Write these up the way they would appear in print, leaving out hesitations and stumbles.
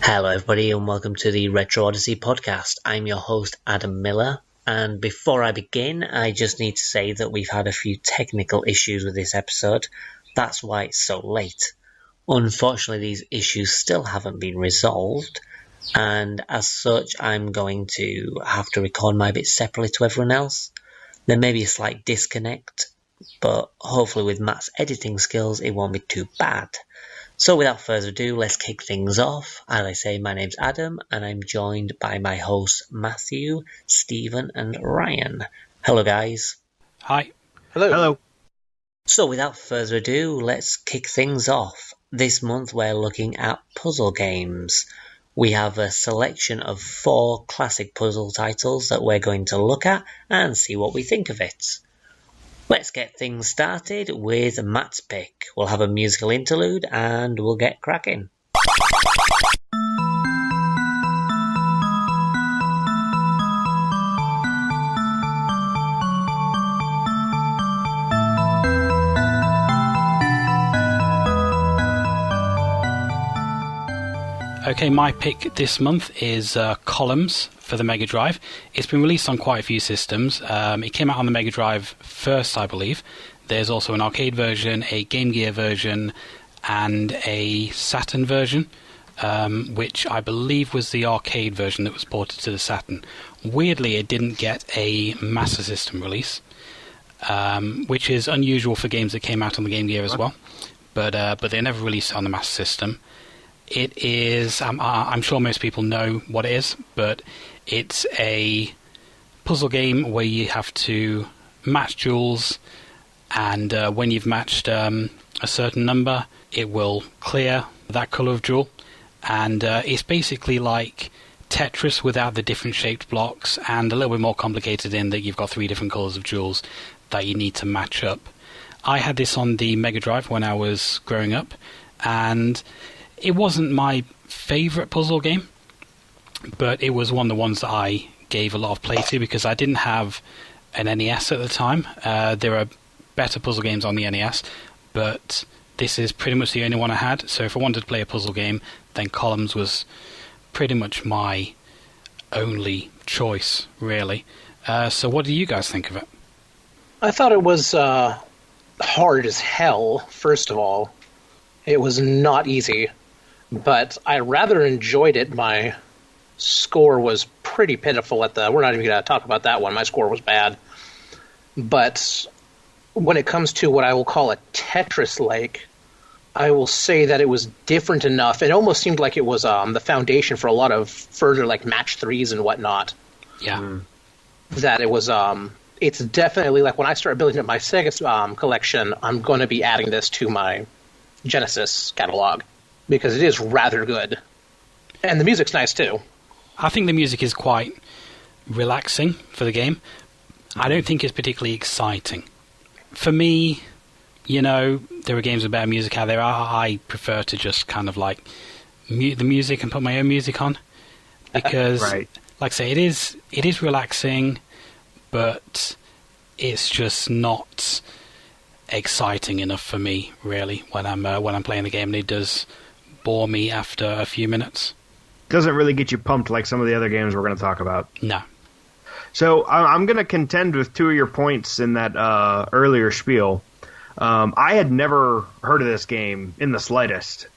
Hello everybody and welcome to the Retro Odyssey podcast. I'm your host Adam Miller, and before I begin I just need to say that we've had a few technical issues with this episode. That's why it's so late. Unfortunately these issues still haven't been resolved, and as such I'm going to have to record my bit separately to everyone else. There may be a slight disconnect, but hopefully with Matt's editing skills it won't be too bad. So without further ado, let's kick things off. As I say, my name's Adam, and I'm joined by my hosts Matthew, Stephen, and Ryan. Hello, guys. Hi. Hello. Hello. So without further ado, let's kick things off. This month we're looking at puzzle games. We have a selection of 4 classic puzzle titles that we're going to look at and see what we think of it. Let's get things started with Matt's pick. We'll have a musical interlude and we'll get cracking. Okay, my pick this month is Columns for the Mega Drive. It's been released on quite a few systems. It came out on the Mega Drive first, I believe. There's also an arcade version, a Game Gear version, and a Saturn version, which I believe was the arcade version that was ported to the Saturn. Weirdly, it didn't get a Master System release, which is unusual for games that came out on the Game Gear as well. But they never released it on the Master System. It is, I'm sure most people know what it is, but it's a puzzle game where you have to match jewels, and when you've matched a certain number, it will clear that colour of jewel. And it's basically like Tetris without the different shaped blocks, and a little bit more complicated in that you've got 3 different colours of jewels that you need to match up. I had this on the Mega Drive when I was growing up, and it wasn't my favourite puzzle game, but it was one of the ones that I gave a lot of play to because I didn't have an NES at the time. There are better puzzle games on the NES, but this is pretty much the only one I had. So if I wanted to play a puzzle game, then Columns was pretty much my only choice, really. So what do you guys think of it? I thought it was hard as hell, first of all. It was not easy, but I rather enjoyed it. My score was pretty pitiful at the... We're not even going to talk about that one. My score was bad. But when it comes to what I will call a Tetris-like, I will say that it was different enough. It almost seemed like it was the foundation for a lot of further like match 3s and whatnot. Yeah. That it was... it's definitely like when I start building up my Sega collection, I'm going to be adding this to my Genesis catalog because it is rather good, and the music's nice too. I think the music is quite relaxing for the game. I don't think it's particularly exciting. For me, you know, there are games with better music out there. I prefer to just kind of like mute the music and put my own music on because, right. Like I say, it is relaxing, but it's just not exciting enough for me, really, when I'm playing the game, and it does bore me after a few minutes. Doesn't really get you pumped like some of the other games we're going to talk about. No. So I'm going to contend with 2 of your points in that earlier spiel. I had never heard of this game in the slightest,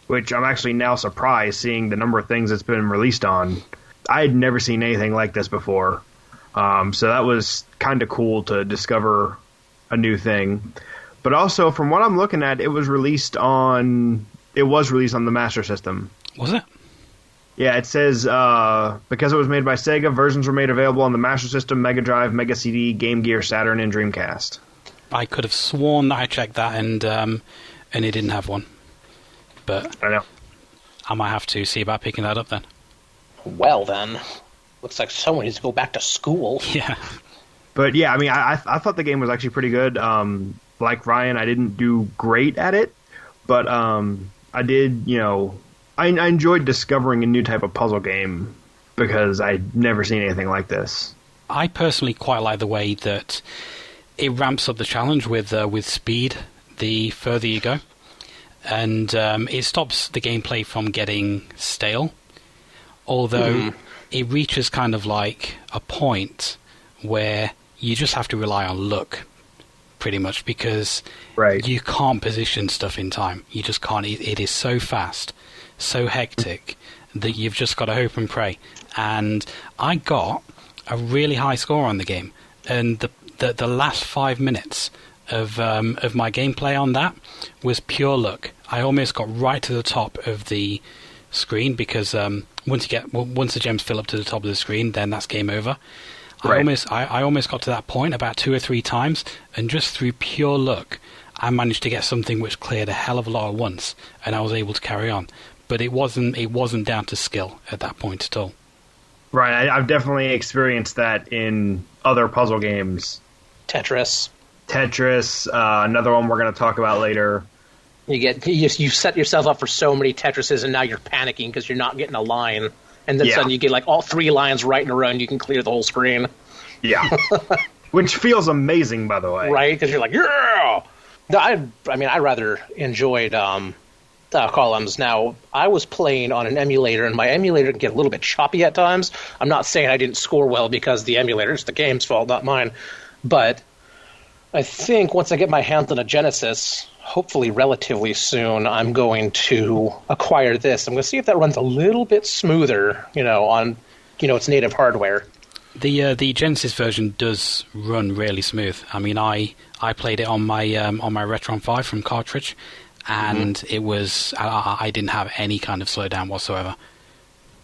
which I'm actually now surprised seeing the number of things it's been released on. I had never seen anything like this before. So that was kind of cool to discover a new thing. But also, from what I'm looking at, it was released on the Master System. Was it? Yeah, it says, because it was made by Sega, versions were made available on the Master System, Mega Drive, Mega CD, Game Gear, Saturn, and Dreamcast. I could have sworn that I checked that and it didn't have one. But I know. I might have to see about picking that up then. Well then, looks like someone needs to go back to school. Yeah. But yeah, I mean, I thought the game was actually pretty good. Like Ryan, I didn't do great at it, but I did, I enjoyed discovering a new type of puzzle game because I'd never seen anything like this. I personally quite like the way that it ramps up the challenge with speed the further you go, and it stops the gameplay from getting stale. Although it reaches kind of like a point where you just have to rely on luck, pretty much, because you can't position stuff in time. You just can't. It is so fast, so hectic, that you've just got to hope and pray. And I got a really high score on the game, and the last 5 minutes of my gameplay on that was pure luck. I almost got right to the top of the screen, because once the gems fill up to the top of the screen, then that's game over. I almost got to that point about 2 or 3 times, and just through pure luck, I managed to get something which cleared a hell of a lot at once, and I was able to carry on. But it wasn't down to skill at that point at all. Right, I've definitely experienced that in other puzzle games. Tetris, another one we're going to talk about later. You set yourself up for so many Tetrises, and now you're panicking because you're not getting a line, and then suddenly you get like all 3 lines right in a row, and you can clear the whole screen. Yeah, which feels amazing, by the way. Right, because you're like, yeah. No, I rather enjoyed columns. Now, I was playing on an emulator, and my emulator can get a little bit choppy at times. I'm not saying I didn't score well because the emulator, it's the game's fault, not mine. But I think once I get my hands on a Genesis, hopefully relatively soon, I'm going to acquire this. I'm going to see if that runs a little bit smoother, on its native hardware. The Genesis version does run really smooth. I mean, I played it on my Retron 5 from cartridge, and it was I didn't have any kind of slowdown whatsoever.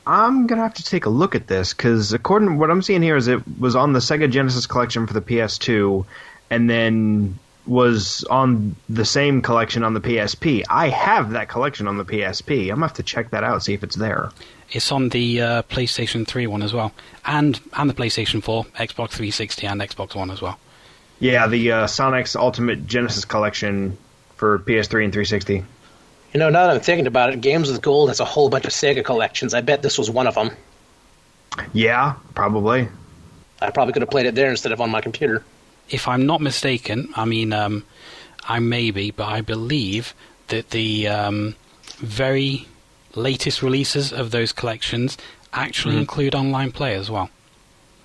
I'm going to have to take a look at this, because according to what I'm seeing here is it was on the Sega Genesis collection for the PS2, and then was on the same collection on the PSP. I have that collection on the PSP. I'm going to have to check that out, see if it's there. It's on the PlayStation 3 one as well, and the PlayStation 4, Xbox 360, and Xbox One as well. Yeah, the Sonic's Ultimate Genesis Collection for PS3 and 360. Now that I'm thinking about it, Games with Gold has a whole bunch of Sega collections. I bet this was one of them. Yeah, probably. I probably could have played it there instead of on my computer. If I'm not mistaken, I mean, I may be, but I believe that the very latest releases of those collections actually include online play as well.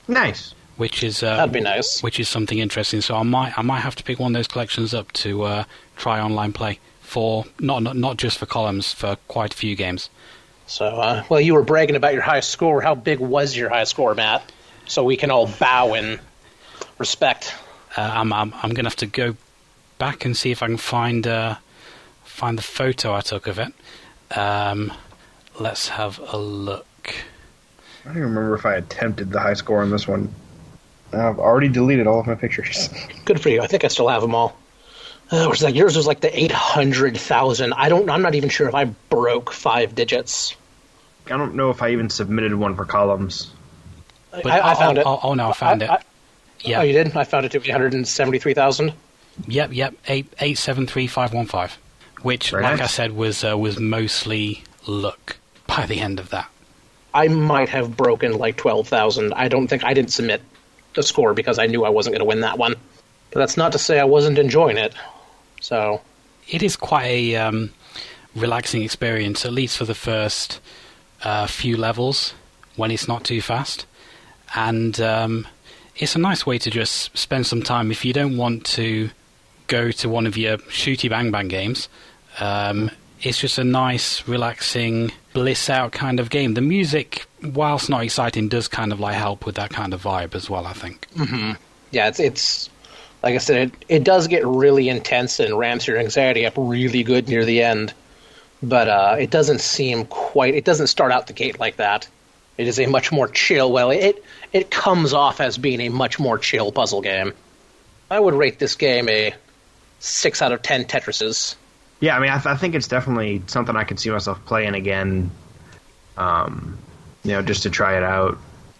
Nice. Which is that'd be nice. Which is something interesting. So I might have to pick one of those collections up to try online play for not just for columns, for quite a few games. So, well, you were bragging about your high score. How big was your high score, Matt? So we can all bow in respect. I'm gonna have to go back and see if I can find the photo I took of it. Let's have a look. I don't even remember if I attempted the high score on this one. I've already deleted all of my pictures. Good for you. I think I still have them all. Yours was like the 800,000. I'm not even sure if I broke 5 digits. I don't know if I even submitted one for columns. I found it. Oh no, I found it. Yeah. Oh, you did? I found it to 873,000. Yep. 873,515. Which, Very like nice. I said, was mostly luck by the end of that. I might have broken like 12,000. I didn't submit the score because I knew I wasn't going to win that one. But that's not to say I wasn't enjoying it. So it is quite a relaxing experience, at least for the first few levels when it's not too fast. And it's a nice way to just spend some time if you don't want to go to one of your shooty bang bang games. It's just a nice, relaxing, bliss out kind of game. The music, whilst not exciting, does kind of like help with that kind of vibe as well, I think. Mm-hmm. Yeah, it's like I said, it does get really intense and ramps your anxiety up really good near the end. But it doesn't start out the gate like that. It is a much more chill, it comes off as being a much more chill puzzle game. I would rate this game a 6 out of 10 Tetrises. Yeah, I mean, I think it's definitely something I could see myself playing again, just to try it out.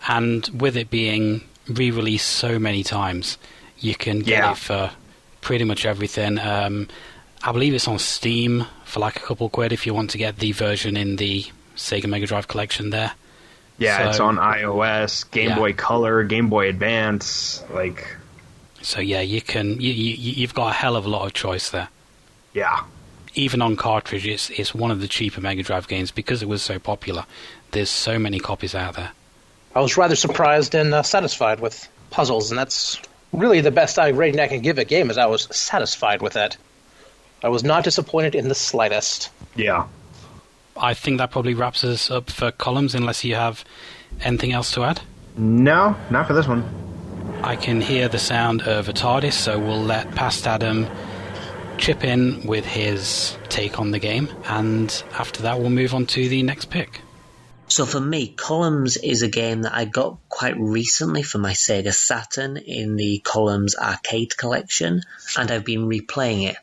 And with it being re-released so many times, you can get it for pretty much everything. I believe it's on Steam for like a couple quid if you want to get the version in the Sega Mega Drive collection there. Yeah, so, it's on iOS, Game Boy Color, Game Boy Advance, So yeah, you've got a hell of a lot of choice there. Yeah. Even on cartridge, it's one of the cheaper Mega Drive games because it was so popular. There's so many copies out there. I was rather surprised and satisfied with puzzles, and that's really the best rating I can give a game, is I was satisfied with it. I was not disappointed in the slightest. Yeah. I think that probably wraps us up for columns, unless you have anything else to add. No, not for this one. I can hear the sound of a TARDIS, so we'll let Past Adam chip in with his take on the game, and after that we'll move on to the next pick. So for me, Columns is a game that I got quite recently for my Sega Saturn in the Columns arcade collection, and I've been replaying it.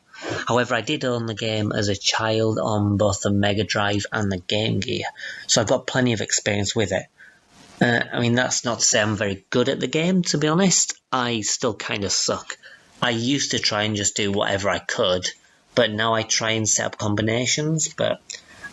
However, I did own the game as a child on both the Mega Drive and the Game Gear, so I've got plenty of experience with it. I mean, that's not to say I'm very good at the game, to be honest. I still kind of suck. I used to try and just do whatever I could, but now I try and set up combinations, but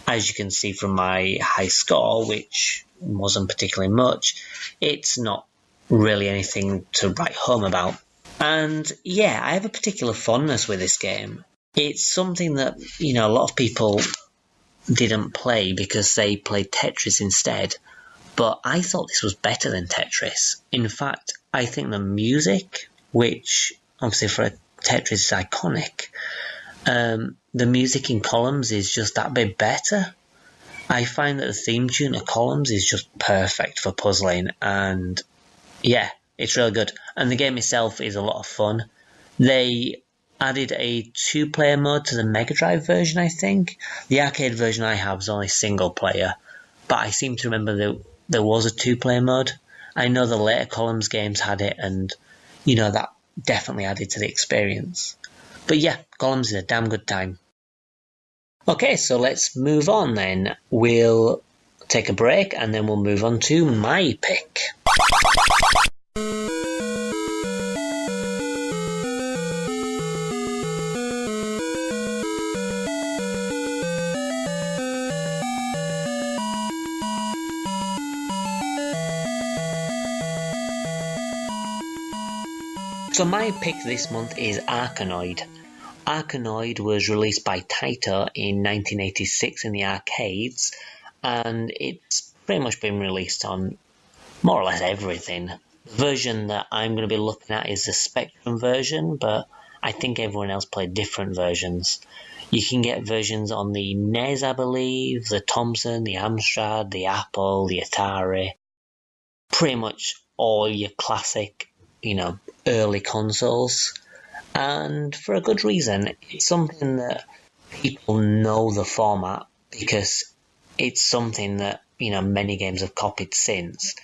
as you can see from my high score, which wasn't particularly much, it's not really anything to write home about. And yeah, I have a particular fondness with this game. It's something that, a lot of people didn't play because they played Tetris instead. But I thought this was better than Tetris. In fact, I think the music, which obviously for a Tetris is iconic, the music in Columns is just that bit better. I find that the theme tune of Columns is just perfect for puzzling, and yeah, it's really good. And the game itself is a lot of fun. They added a 2-player mode to the Mega Drive version, I think. The arcade version I have is only single player, but I seem to remember that there was a 2-player mode. I know the later Columns games had it, and that definitely added to the experience. But yeah, Columns is a damn good time. Okay, so let's move on then. We'll take a break and then we'll move on to my pick. So my pick this month is Arkanoid. Arkanoid was released by Taito in 1986 in the arcades, and it's pretty much been released on more or less everything. The version that I'm going to be looking at is the Spectrum version, but I think everyone else played different versions. You can get versions on the NES, I believe, the Thomson, the Amstrad, the Apple, the Atari. Pretty much all your classic, early consoles. And for a good reason. It's something that people know the format because it's something that, many games have copied since.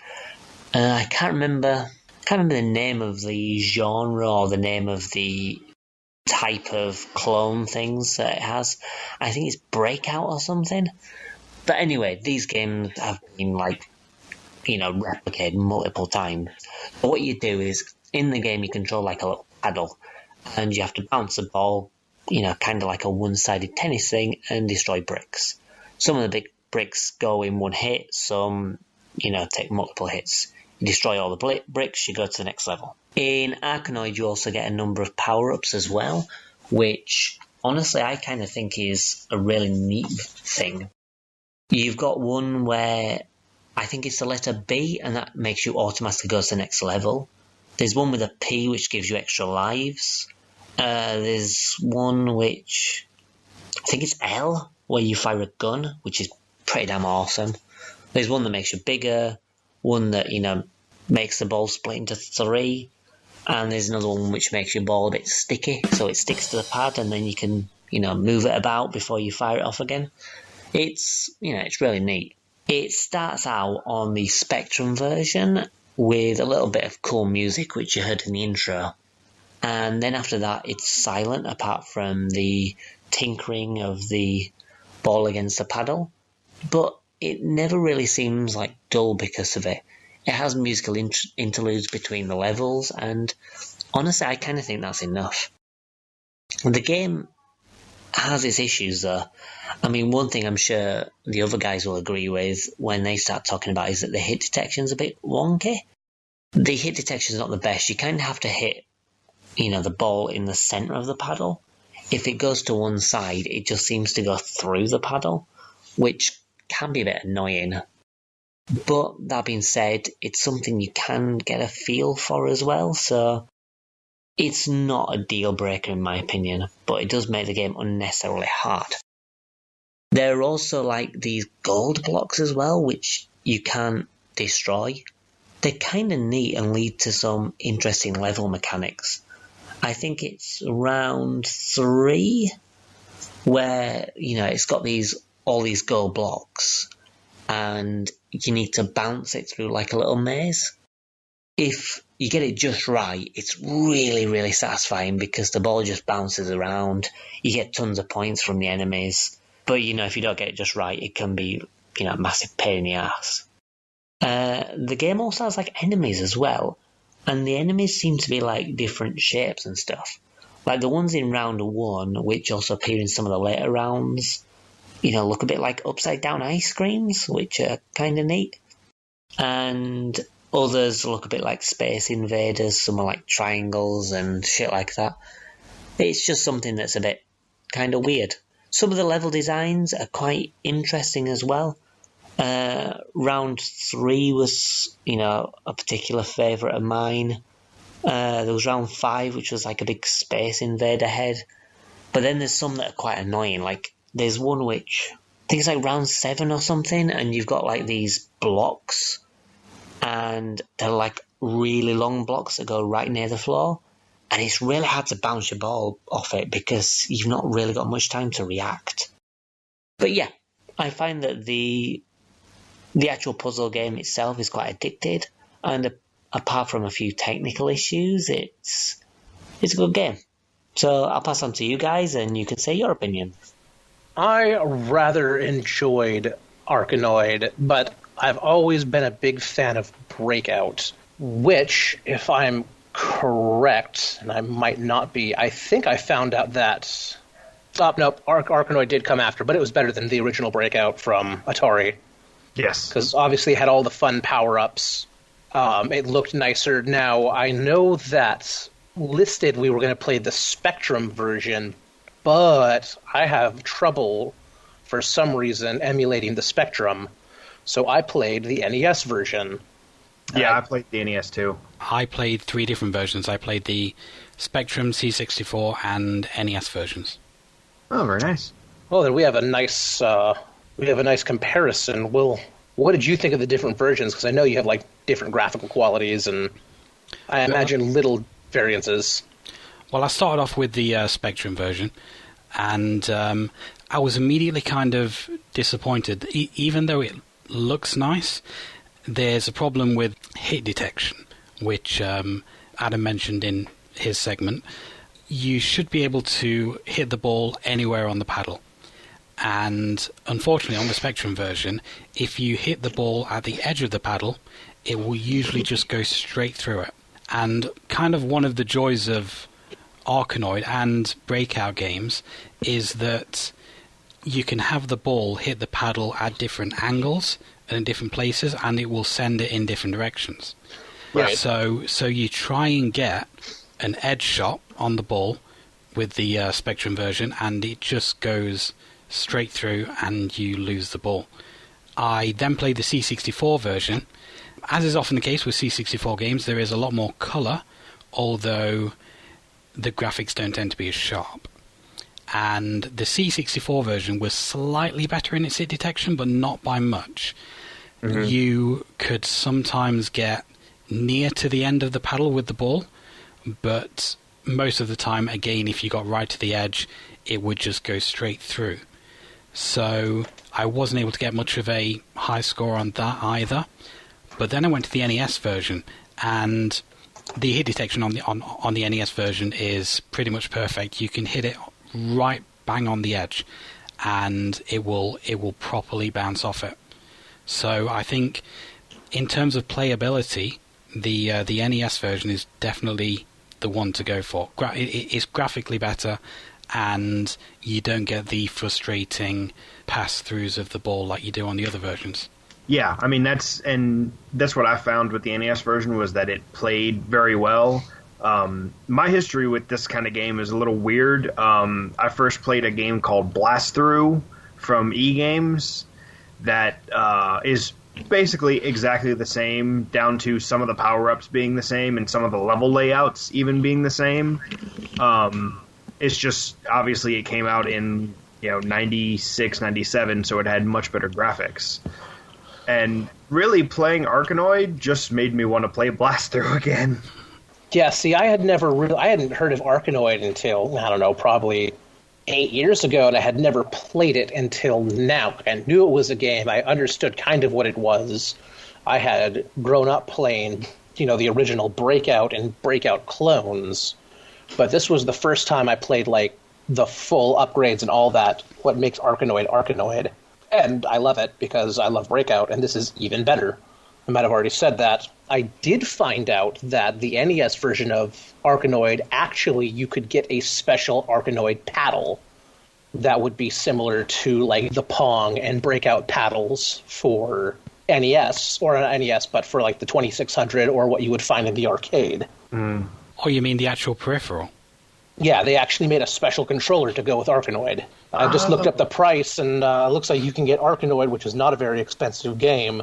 I can't remember the name of the genre or the name of the type of clone things that it has. I think it's Breakout or something. But anyway, these games have been replicated multiple times. But what you do is, in the game you control like a little paddle, and you have to bounce the ball, kind of like a one-sided tennis thing, and destroy bricks. Some of the big bricks go in one hit, some, take multiple hits. You destroy all the bricks, you go to the next level. In Arkanoid, you also get a number of power-ups as well, which, honestly, I kind of think is a really neat thing. You've got one where I think it's the letter B, and that makes you automatically go to the next level. There's one with a P, which gives you extra lives. There's one which, I think it's L, where you fire a gun, which is pretty damn awesome. There's one that makes you bigger, one that, makes the ball split into 3, and there's another one which makes your ball a bit sticky, so it sticks to the pad, and then you can, move it about before you fire it off again. It's, it's really neat. It starts out on the Spectrum version with a little bit of cool music, which you heard in the intro. And then after that, it's silent, apart from the tinkering of the ball against the paddle. But it never really seems dull because of it. It has musical interludes between the levels, and honestly, I kind of think that's enough. The game has its issues, though. I mean, one thing I'm sure the other guys will agree with when they start talking about is that the hit detection's a bit wonky. The hit detection's not the best. You kind of have to hit the ball in the center of the paddle. If it goes to one side, it just seems to go through the paddle, which can be a bit annoying. But that being said, it's something you can get a feel for as well, so it's not a deal breaker in my opinion, but it does make the game unnecessarily hard. There are also like these gold blocks as well, which you can destroy. They're kind of neat and lead to some interesting level mechanics. I think it's round 3 where, it's got all these gold blocks and you need to bounce it through like a little maze. If you get it just right, it's really, really satisfying because the ball just bounces around. You get tons of points from the enemies. But, if you don't get it just right, it can be, a massive pain in the ass. The game also has like enemies as well. And the enemies seem to be like different shapes and stuff. Like the ones in round 1, which also appear in some of the later rounds, look a bit like upside down ice creams, which are kind of neat. And others look a bit like Space Invaders, some are like triangles and shit like that. It's just something that's a bit kind of weird. Some of the level designs are quite interesting as well. Round 3 was, a particular favourite of mine. There was round 5, which was like a big Space Invader head. But then there's some that are quite annoying. Like, there's one which, I think it's like round 7 or something, and you've got like these blocks, and they're like really long blocks that go right near the floor. And it's really hard to bounce your ball off it because you've not really got much time to react. But yeah, I find that the actual puzzle game itself is quite addicted, and apart from a few technical issues, it's a good game. So I'll pass on to you guys, and you can say your opinion. I rather enjoyed Arkanoid, but I've always been a big fan of Breakout, which, if I'm correct, and I might not be, I think I found out that... nope, Arkanoid did come after, but it was better than the original Breakout from Atari. Yes. Because obviously it had all the fun power-ups. It looked nicer. Now, I know that listed we were going to play the Spectrum version, but I have trouble, for some reason, emulating the Spectrum. So I played the NES version. Yeah, I played the NES too. I played 3 different versions. I played the Spectrum, C64, and NES versions. Oh, very nice. Well, then we have a nice comparison. What did you think of the different versions? Because I know you have like different graphical qualities, and I imagine little variances. Well, I started off with the Spectrum version, and I was immediately kind of disappointed. Even though it looks nice, there's a problem with hit detection, which Adam mentioned in his segment. You should be able to hit the ball anywhere on the paddle. And unfortunately, on the Spectrum version, if you hit the ball at the edge of the paddle, it will usually just go straight through it. And kind of one of the joys of Arkanoid and Breakout games is that you can have the ball hit the paddle at different angles and in different places, and it will send it in different directions. Right. So you try and get an edge shot on the ball with the Spectrum version, and it just goes straight through and you lose the ball. I then played the C64 version. As is often the case with C64 games, there is a lot more colour, although the graphics don't tend to be as sharp. And the C64 version was slightly better in its hit detection, but not by much. Mm-hmm. You could sometimes get near to the end of the paddle with the ball, but most of the time, again, if you got right to the edge, it would just go straight through. So I wasn't able to get much of a high score on that either. But then I went to the NES version, and the hit detection on the NES version is pretty much perfect. You can hit it right bang on the edge, and it will properly bounce off it. So I think in terms of playability, the NES version is definitely the one to go for. It's graphically better, and you don't get the frustrating pass-throughs of the ball like you do on the other versions. Yeah, I mean, that's what I found with the NES version was that it played very well, My history with this kind of game is a little weird. I first played a game called Blast Through from E-Games that is basically exactly the same, down to some of the power-ups being the same and some of the level layouts even being the same. It's just, obviously it came out in 96, 97, so it had much better graphics. And really, playing Arkanoid just made me want to play Blast Through again. Yeah, see, I hadn't heard of Arkanoid until, I don't know, probably 8 years ago, and I had never played it until now. I knew it was a game. I understood kind of what it was. I had grown up playing, the original Breakout and Breakout clones, but this was the first time I played, the full upgrades and all that, what makes Arkanoid. And I love it because I love Breakout, and this is even better. I might have already said that. I did find out that the NES version of Arkanoid, actually, you could get a special Arkanoid paddle that would be similar to, the Pong and Breakout paddles for NES, or not NES, but for, the 2600 or what you would find in the arcade. Oh, you mean the actual peripheral? Yeah, they actually made a special controller to go with Arkanoid. I just looked up the price, and it looks like you can get Arkanoid, which is not a very expensive game,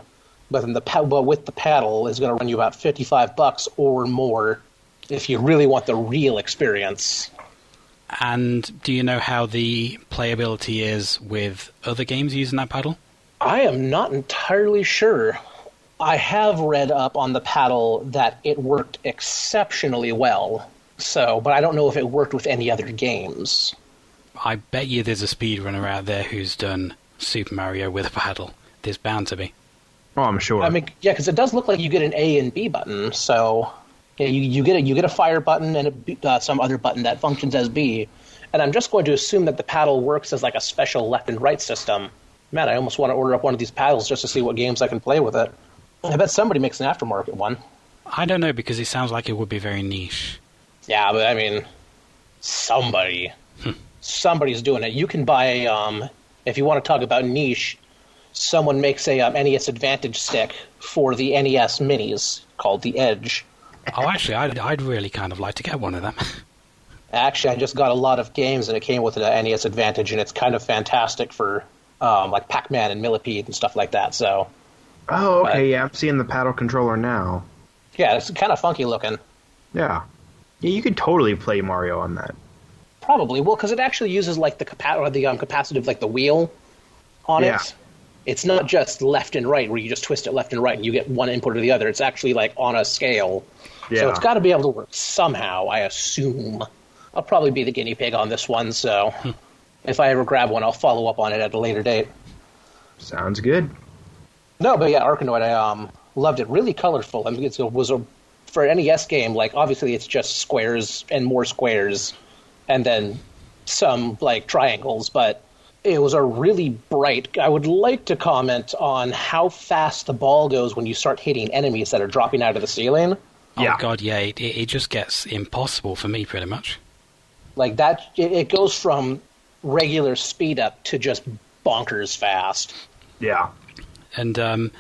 but with the paddle is going to run you about $55 or more if you really want the real experience. And do you know how the playability is with other games using that paddle? I am not entirely sure. I have read up on the paddle that it worked exceptionally well. But I don't know if it worked with any other games. I bet you there's a speedrunner out there who's done Super Mario with a paddle. There's bound to be. Oh, I'm sure. I mean, yeah, because it does look like you get an A and B button. So yeah, you get a fire button and some other button that functions as B. And I'm just going to assume that the paddle works as a special left and right system. Man, I almost want to order up one of these paddles just to see what games I can play with it. I bet somebody makes an aftermarket one. I don't know, because it sounds like it would be very niche. Yeah, but I mean, somebody's doing it. You can buy, if you want to talk about niche, someone makes a NES Advantage stick for the NES Minis called the Edge. Oh, actually, I'd really kind of like to get one of them. Actually, I just got a lot of games, and it came with an NES Advantage, and it's kind of fantastic for Pac-Man and Millipede and stuff like that. So. Oh, okay, yeah, I'm seeing the paddle controller now. Yeah, it's kind of funky looking. Yeah. Yeah, you could totally play Mario on that. Probably. Well, because it actually uses the capacitive, the wheel on it. It's not just left and right where you just twist it left and right and you get one input or the other. It's actually on a scale. Yeah. So it's got to be able to work somehow, I assume. I'll probably be the guinea pig on this one, so if I ever grab one, I'll follow up on it at a later date. Sounds good. No, but yeah, Arkanoid, I loved it. Really colorful. I mean, for an NES game, obviously it's just squares and more squares, and then some, triangles, but it was a really bright... I would like to comment on how fast the ball goes when you start hitting enemies that are dropping out of the ceiling. Oh, God, yeah, it just gets impossible for me, pretty much. It goes from regular speed up to just bonkers fast. Yeah. And,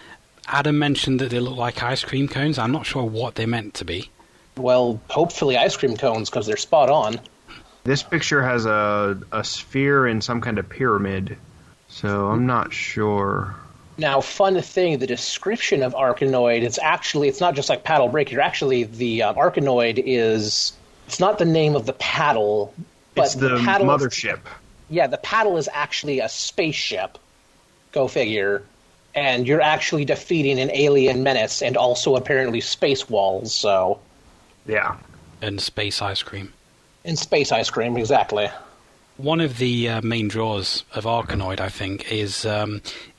Adam mentioned that they look like ice cream cones. I'm not sure what they meant to be. Well, hopefully ice cream cones, because they're spot on. This picture has a sphere in some kind of pyramid, so I'm not sure. Now, fun thing, the description of Arkanoid, it's not just paddle breaker. Actually, the Arkanoid is... It's not the name of the paddle, but it's the paddle mothership. The paddle is actually a spaceship. Go figure. And you're actually defeating an alien menace and also apparently space walls, so... Yeah. And space ice cream. And space ice cream, exactly. One of the main draws of Arkanoid, I think, is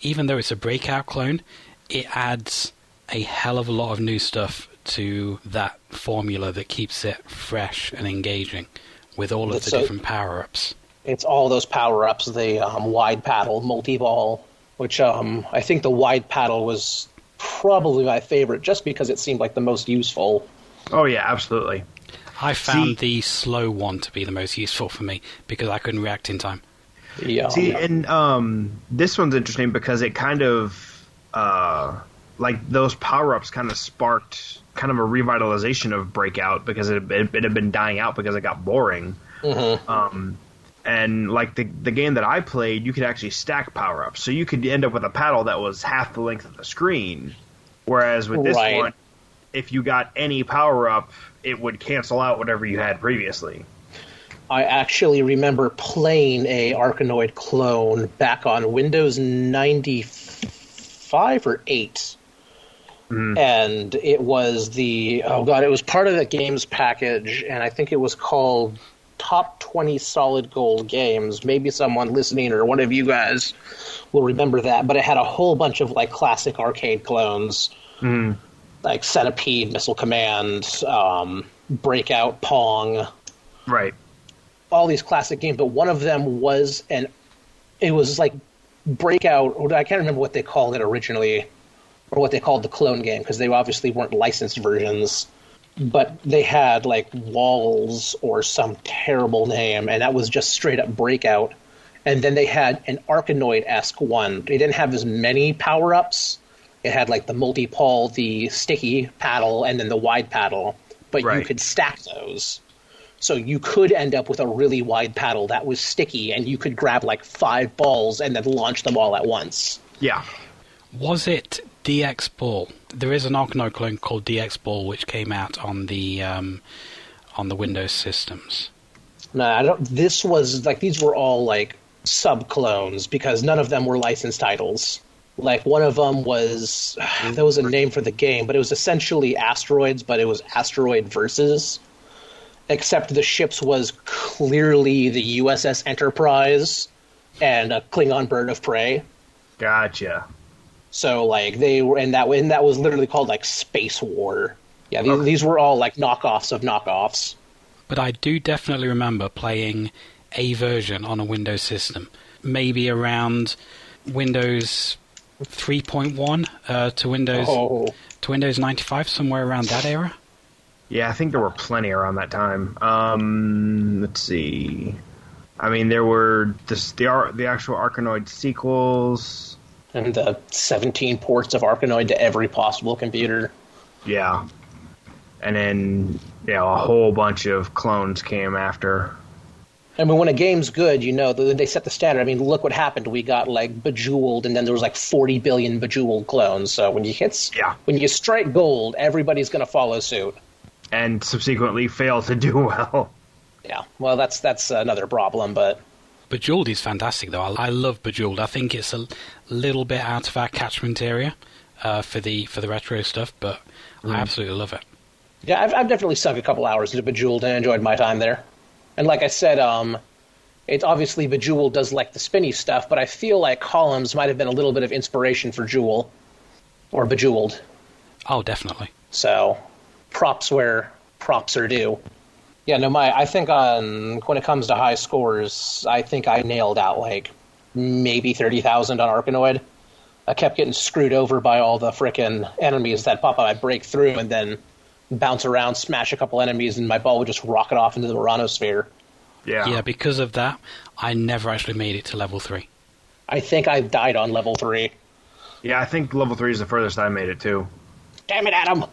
even though it's a Breakout clone, it adds a hell of a lot of new stuff to that formula that keeps it fresh and engaging with all of the different power-ups. It's all those power-ups, the wide paddle, multi-ball, which I think the wide paddle was probably my favorite just because it seemed like the most useful. Oh, yeah, absolutely. I found the slow one to be the most useful for me because I couldn't react in time. Yeah. See, and this one's interesting because it kind of, those power-ups kind of sparked kind of a revitalization of Breakout because it had been dying out because it got boring. Mm-hmm. And like the game that I played, you could actually stack power-ups. So you could end up with a paddle that was half the length of the screen. Whereas with this one, if you got any power-up, it would cancel out whatever you had previously. I actually remember playing a Arkanoid clone back on Windows 95 or 8. Mm. And it was it was part of the games package, and I think it was called Top 20 Solid Gold Games. Maybe someone listening or one of you guys will remember that, but it had a whole bunch of like classic arcade clones, like Centipede, Missile Command, Breakout, Pong. Right. All these classic games, but one of them was it was like Breakout, or I can't remember what they called it originally, or what they called the clone game, because they obviously weren't licensed versions, but they had like Walls or some terrible name, and that was just straight up Breakout. And then they had an Arkanoid-esque one. They didn't have as many power-ups. It had like the multi-pawl, the sticky paddle, and then the wide paddle, but you could stack those. So you could end up with a really wide paddle that was sticky, and you could grab like 5 balls and then launch them all at once. Yeah. Was it DX Ball? There is an Arkanoid clone called DX Ball, which came out on the Windows systems. No, I don't. This was like, these were all like sub clones because none of them were licensed titles. Like one of them was, there was a name for the game, but it was essentially Asteroids, but it was Asteroid Versus. Except the ships was clearly the USS Enterprise and a Klingon bird of prey. Gotcha. So like they were, and that was literally called like Space War. Yeah, these were all like knockoffs of knockoffs. But I do definitely remember playing a version on a Windows system, maybe around Windows 3.1 to Windows 95, somewhere around that era. Yeah, I think there were plenty around that time. Let's see. I mean, there were the actual Arkanoid sequels. And the 17 ports of Arkanoid to every possible computer. Yeah. And then, a whole bunch of clones came after. I mean, when a game's good, they set the standard. I mean, look what happened. We got, like, Bejeweled, and then there was, like, 40 billion Bejeweled clones. So when you strike gold, everybody's going to follow suit. And subsequently fail to do well. Yeah, well, that's another problem, but... Bejeweled is fantastic, though. I love Bejeweled. I think it's a little bit out of our catchment area for the retro stuff, but I absolutely love it. Yeah, I've definitely sunk a couple hours into Bejeweled and enjoyed my time there. And like I said, it's obviously Bejeweled does like the spinny stuff, but I feel like Columns might have been a little bit of inspiration for Jewel, or Bejeweled. Oh, definitely. So... props where props are due. Yeah, no, I think when it comes to high scores, I think I nailed out like maybe 30,000 on Arkanoid. I kept getting screwed over by all the frickin' enemies that pop out. I'd break through and then bounce around, smash a couple enemies, and my ball would just rocket off into the Muranosphere. Yeah, because of that, I never actually made it to level 3. I think I died on level 3. Yeah, I think level 3 is the furthest I made it, too. Damn it, Adam!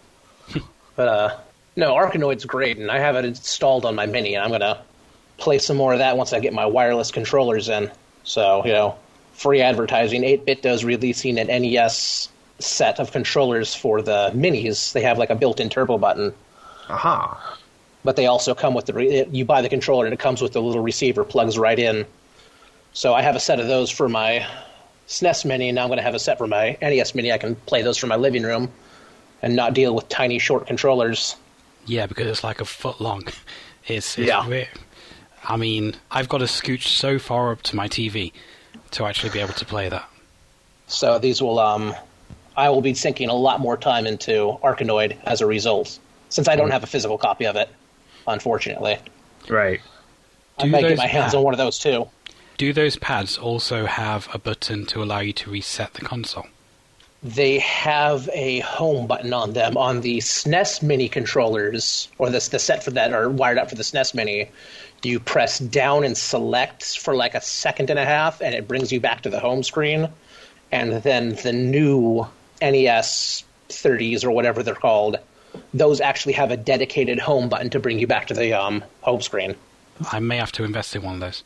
But, no, Arkanoid's great, and I have it installed on my Mini, and I'm going to play some more of that once I get my wireless controllers in. So, free advertising. 8BitDo's releasing an NES set of controllers for the Minis. They have, like, a built-in turbo button. Aha. But they also come with you buy the controller, and it comes with the little receiver, plugs right in. So I have a set of those for my SNES Mini, and now I'm going to have a set for my NES Mini. I can play those from my living room and not deal with tiny, short controllers. Yeah, because it's like a foot long. It's weird. I mean, I've got to scooch so far up to my TV to actually be able to play that. So these will, I will be sinking a lot more time into Arkanoid as a result, since I don't have a physical copy of it, unfortunately. Right. I might get my hands on one of those, too. Do those pads also have a button to allow you to reset the console? They have a home button on them. On the SNES Mini controllers, or the set for that are wired up for the SNES Mini, you press down and select for like a second and a half, and it brings you back to the home screen. And then the new NES 30s, or whatever they're called, those actually have a dedicated home button to bring you back to the home screen. I may have to invest in one of those.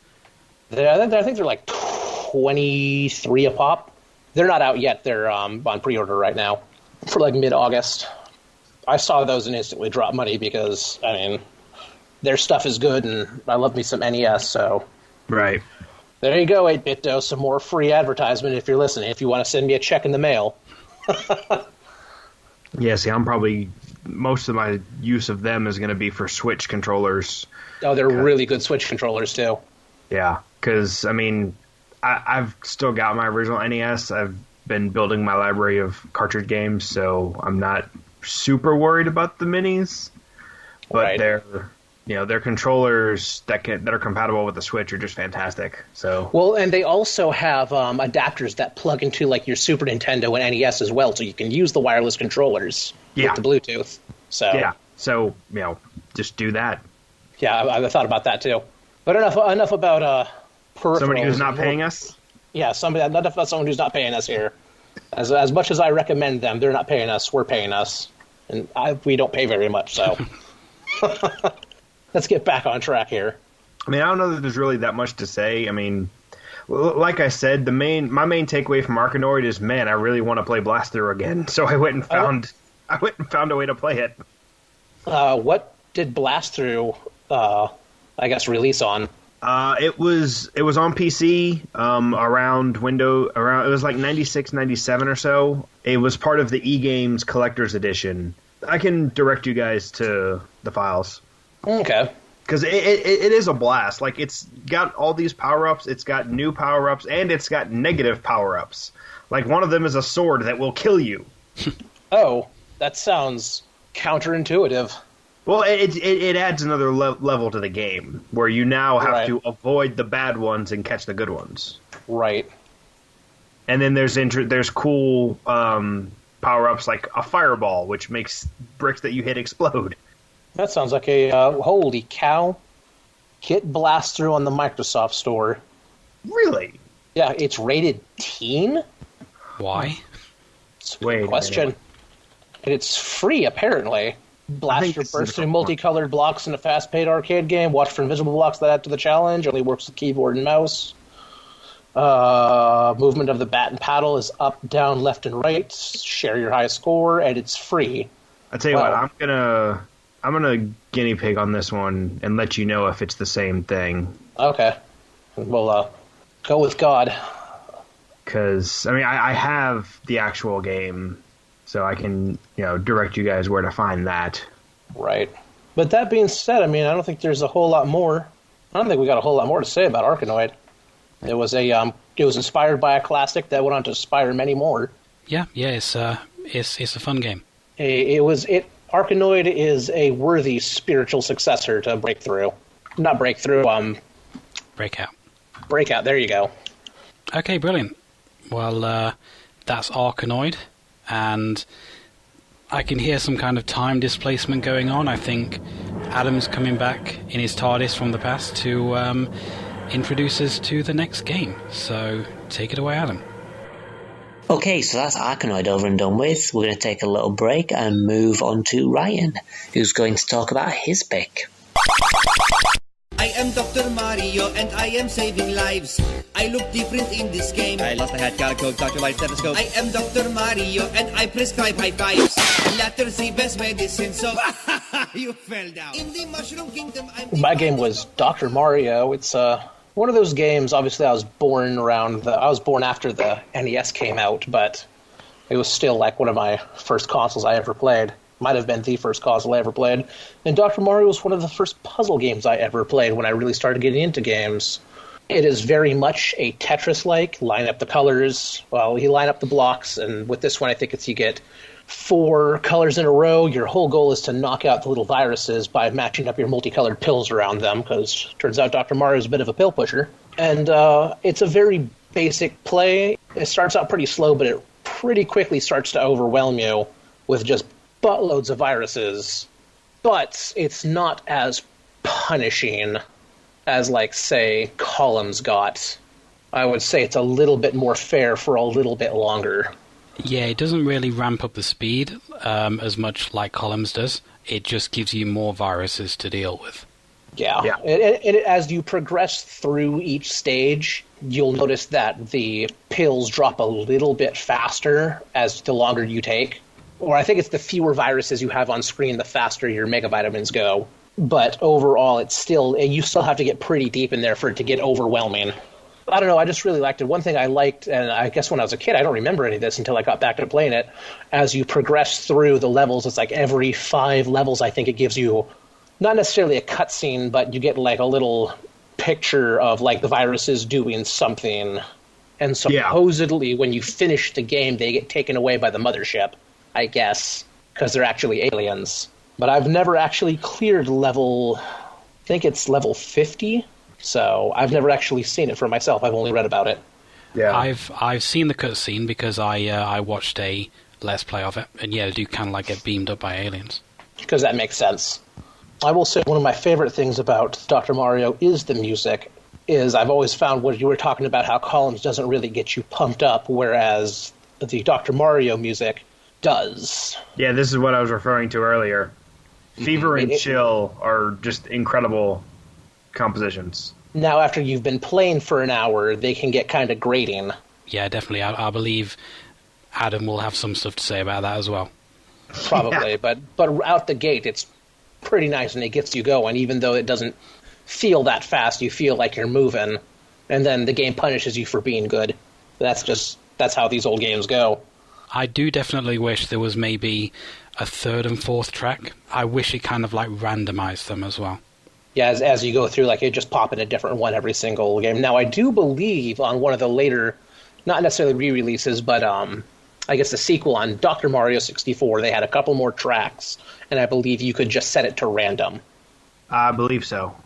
I think they're like 23 a pop. They're not out yet. They're on pre-order right now for like mid-August. I saw those and instantly dropped money because, I mean, their stuff is good and I love me some NES, so... Right. There you go, 8BitDo. Some more free advertisement if you're listening, if you want to send me a check in the mail. Yeah, see, most of my use of them is going to be for Switch controllers. Oh, they're really good Switch controllers, too. Yeah, because, I mean, I've still got my original NES. I've been building my library of cartridge games, so I'm not super worried about the minis. But Right. Their controllers that are compatible with the Switch are just fantastic. So Well, and they also have adapters that plug into like your Super Nintendo and NES as well, so you can use the wireless controllers Yeah. with the Bluetooth. So yeah, so just do that. yeah, I thought about that too. But enough about peripherals. Somebody who's not paying us. Yeah, enough about someone who's not paying us here. As much as I recommend them, they're not paying us. We're paying us, and we don't pay very much. So let's get back on track here. I mean, I don't know that there's really that much to say. I mean, like I said, my main takeaway from Arkanoid is, man, I really want to play Blast Through again. So I went and found a way to play it. What did Blast Through, I guess, release on? It was on PC around it was like 96, 97 or so. It was part of the eGames Collector's Edition. I can direct you guys to the files. Okay. Because it is a blast. Like, it's got all these power-ups, it's got new power-ups, and it's got negative power-ups. Like, one of them is a sword that will kill you. Oh, that sounds counterintuitive. Well, it adds another level to the game, where you now have Right. to avoid the bad ones and catch the good ones. Right. And then there's cool power-ups like a fireball, which makes bricks that you hit explode. That sounds like a holy cow. Get Blast Through on the Microsoft Store. Really? Yeah, it's rated teen? Why? It's a Wait a good question. minute. And it's free, apparently. Blast this is bursts a through fun one. multicolored blocks in a fast-paced arcade game. Watch for invisible blocks that add to the challenge. Only works with keyboard and mouse. Movement of the bat and paddle is up, down, left, and right. Share your high score, and it's free. I tell you Wow. what, I'm gonna guinea pig on this one and let you know if it's the same thing. Okay. We'll go with God. Because I mean, I have the actual game, so I can direct you guys where to find that. Right. But that being said, I mean, I don't think there's a whole lot more. I don't think we got a whole lot more to say about Arkanoid. It was inspired by a classic that went on to inspire many more. Yeah, it's a fun game. Arkanoid is a worthy spiritual successor to Breakthrough. Not Breakthrough, Breakout. Breakout, there you go. Okay, brilliant. Well, that's Arkanoid, and I can hear some kind of time displacement going on. I think Adam's coming back in his TARDIS from the past to introduce us to the next game. So take it away, Adam. Okay, so that's Arkanoid over and done with. We're going to take a little break and move on to Ryan, who's going to talk about his pick. I am Dr. Mario and I am saving lives. I look different in this game. I lost my hat, got a coat, Dr. Light stethoscope. I am Dr. Mario and I prescribe high fives. Letter C, best medicine, so you fell down. In the Mushroom Kingdom, My game was Dr. Mario. It's one of those games. Obviously, I was born after the NES came out, but it was still like one of my first consoles I ever played. Might have been the first console I ever played. And Dr. Mario was one of the first puzzle games I ever played when I really started getting into games. It is very much a Tetris-like. Line up the colors. Well, you line up the blocks, and with this one, I think you get 4 colors in a row. Your whole goal is to knock out the little viruses by matching up your multicolored pills around them, because turns out Dr. Mario is a bit of a pill pusher. And it's a very basic play. It starts out pretty slow, but it pretty quickly starts to overwhelm you with just buttloads of viruses. But it's not as punishing as, like, say, Columns got. I would say it's a little bit more fair for a little bit longer. Yeah, it doesn't really ramp up the speed as much like Columns does. It just gives you more viruses to deal with. Yeah. As you progress through each stage, you'll notice that the pills drop a little bit faster as the longer you take. Or I think it's the fewer viruses you have on screen, the faster your mega vitamins go. But overall, you still have to get pretty deep in there for it to get overwhelming. I don't know, I just really liked it. One thing I liked, and I guess when I was a kid, I don't remember any of this until I got back to playing it, as you progress through the levels, it's like every 5 levels, I think it gives you, not necessarily a cutscene, but you get like a little picture of like the viruses doing something. And supposedly when you finish the game, they get taken away by the mothership, I guess, because they're actually aliens. But I've never actually cleared I think it's level 50. So I've never actually seen it for myself. I've only read about it. Yeah, I've seen the cutscene because I watched a Let's Play of it, and yeah, they do kind of like get beamed up by aliens. Because that makes sense. I will say one of my favorite things about Dr. Mario is the music. I've always found what you were talking about, how Columns doesn't really get you pumped up, whereas the Dr. Mario music does. Yeah, this is what I was referring to earlier. Fever and Chill are just incredible compositions. Now, after you've been playing for an hour, they can get kind of grating. Yeah, definitely. I believe Adam will have some stuff to say about that as well. Probably, yeah. But out the gate, it's pretty nice and it gets you going, even though it doesn't feel that fast. You feel like you're moving, and then the game punishes you for being good. That's how these old games go. I do definitely wish there was maybe a 3rd and 4th track. I wish it kind of like randomized them as well. Yeah, as you go through, like, you just pop in a different one every single game. Now, I do believe on one of the later, not necessarily re-releases, but I guess the sequel on Dr. Mario 64, they had a couple more tracks, and I believe you could just set it to random. I believe so.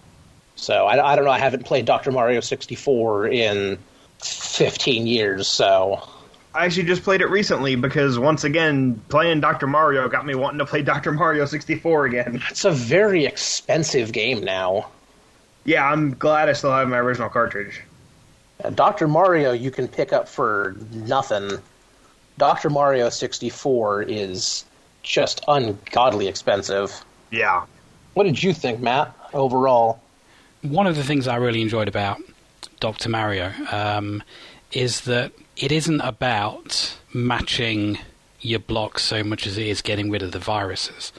So, I don't know, I haven't played Dr. Mario 64 in 15 years, so... I actually just played it recently because, once again, playing Dr. Mario got me wanting to play Dr. Mario 64 again. It's a very expensive game now. Yeah, I'm glad I still have my original cartridge. Dr. Mario you can pick up for nothing. Dr. Mario 64 is just ungodly expensive. Yeah. What did you think, Matt, overall? One of the things I really enjoyed about Dr. Mario is that it isn't about matching your blocks so much as it is getting rid of the viruses.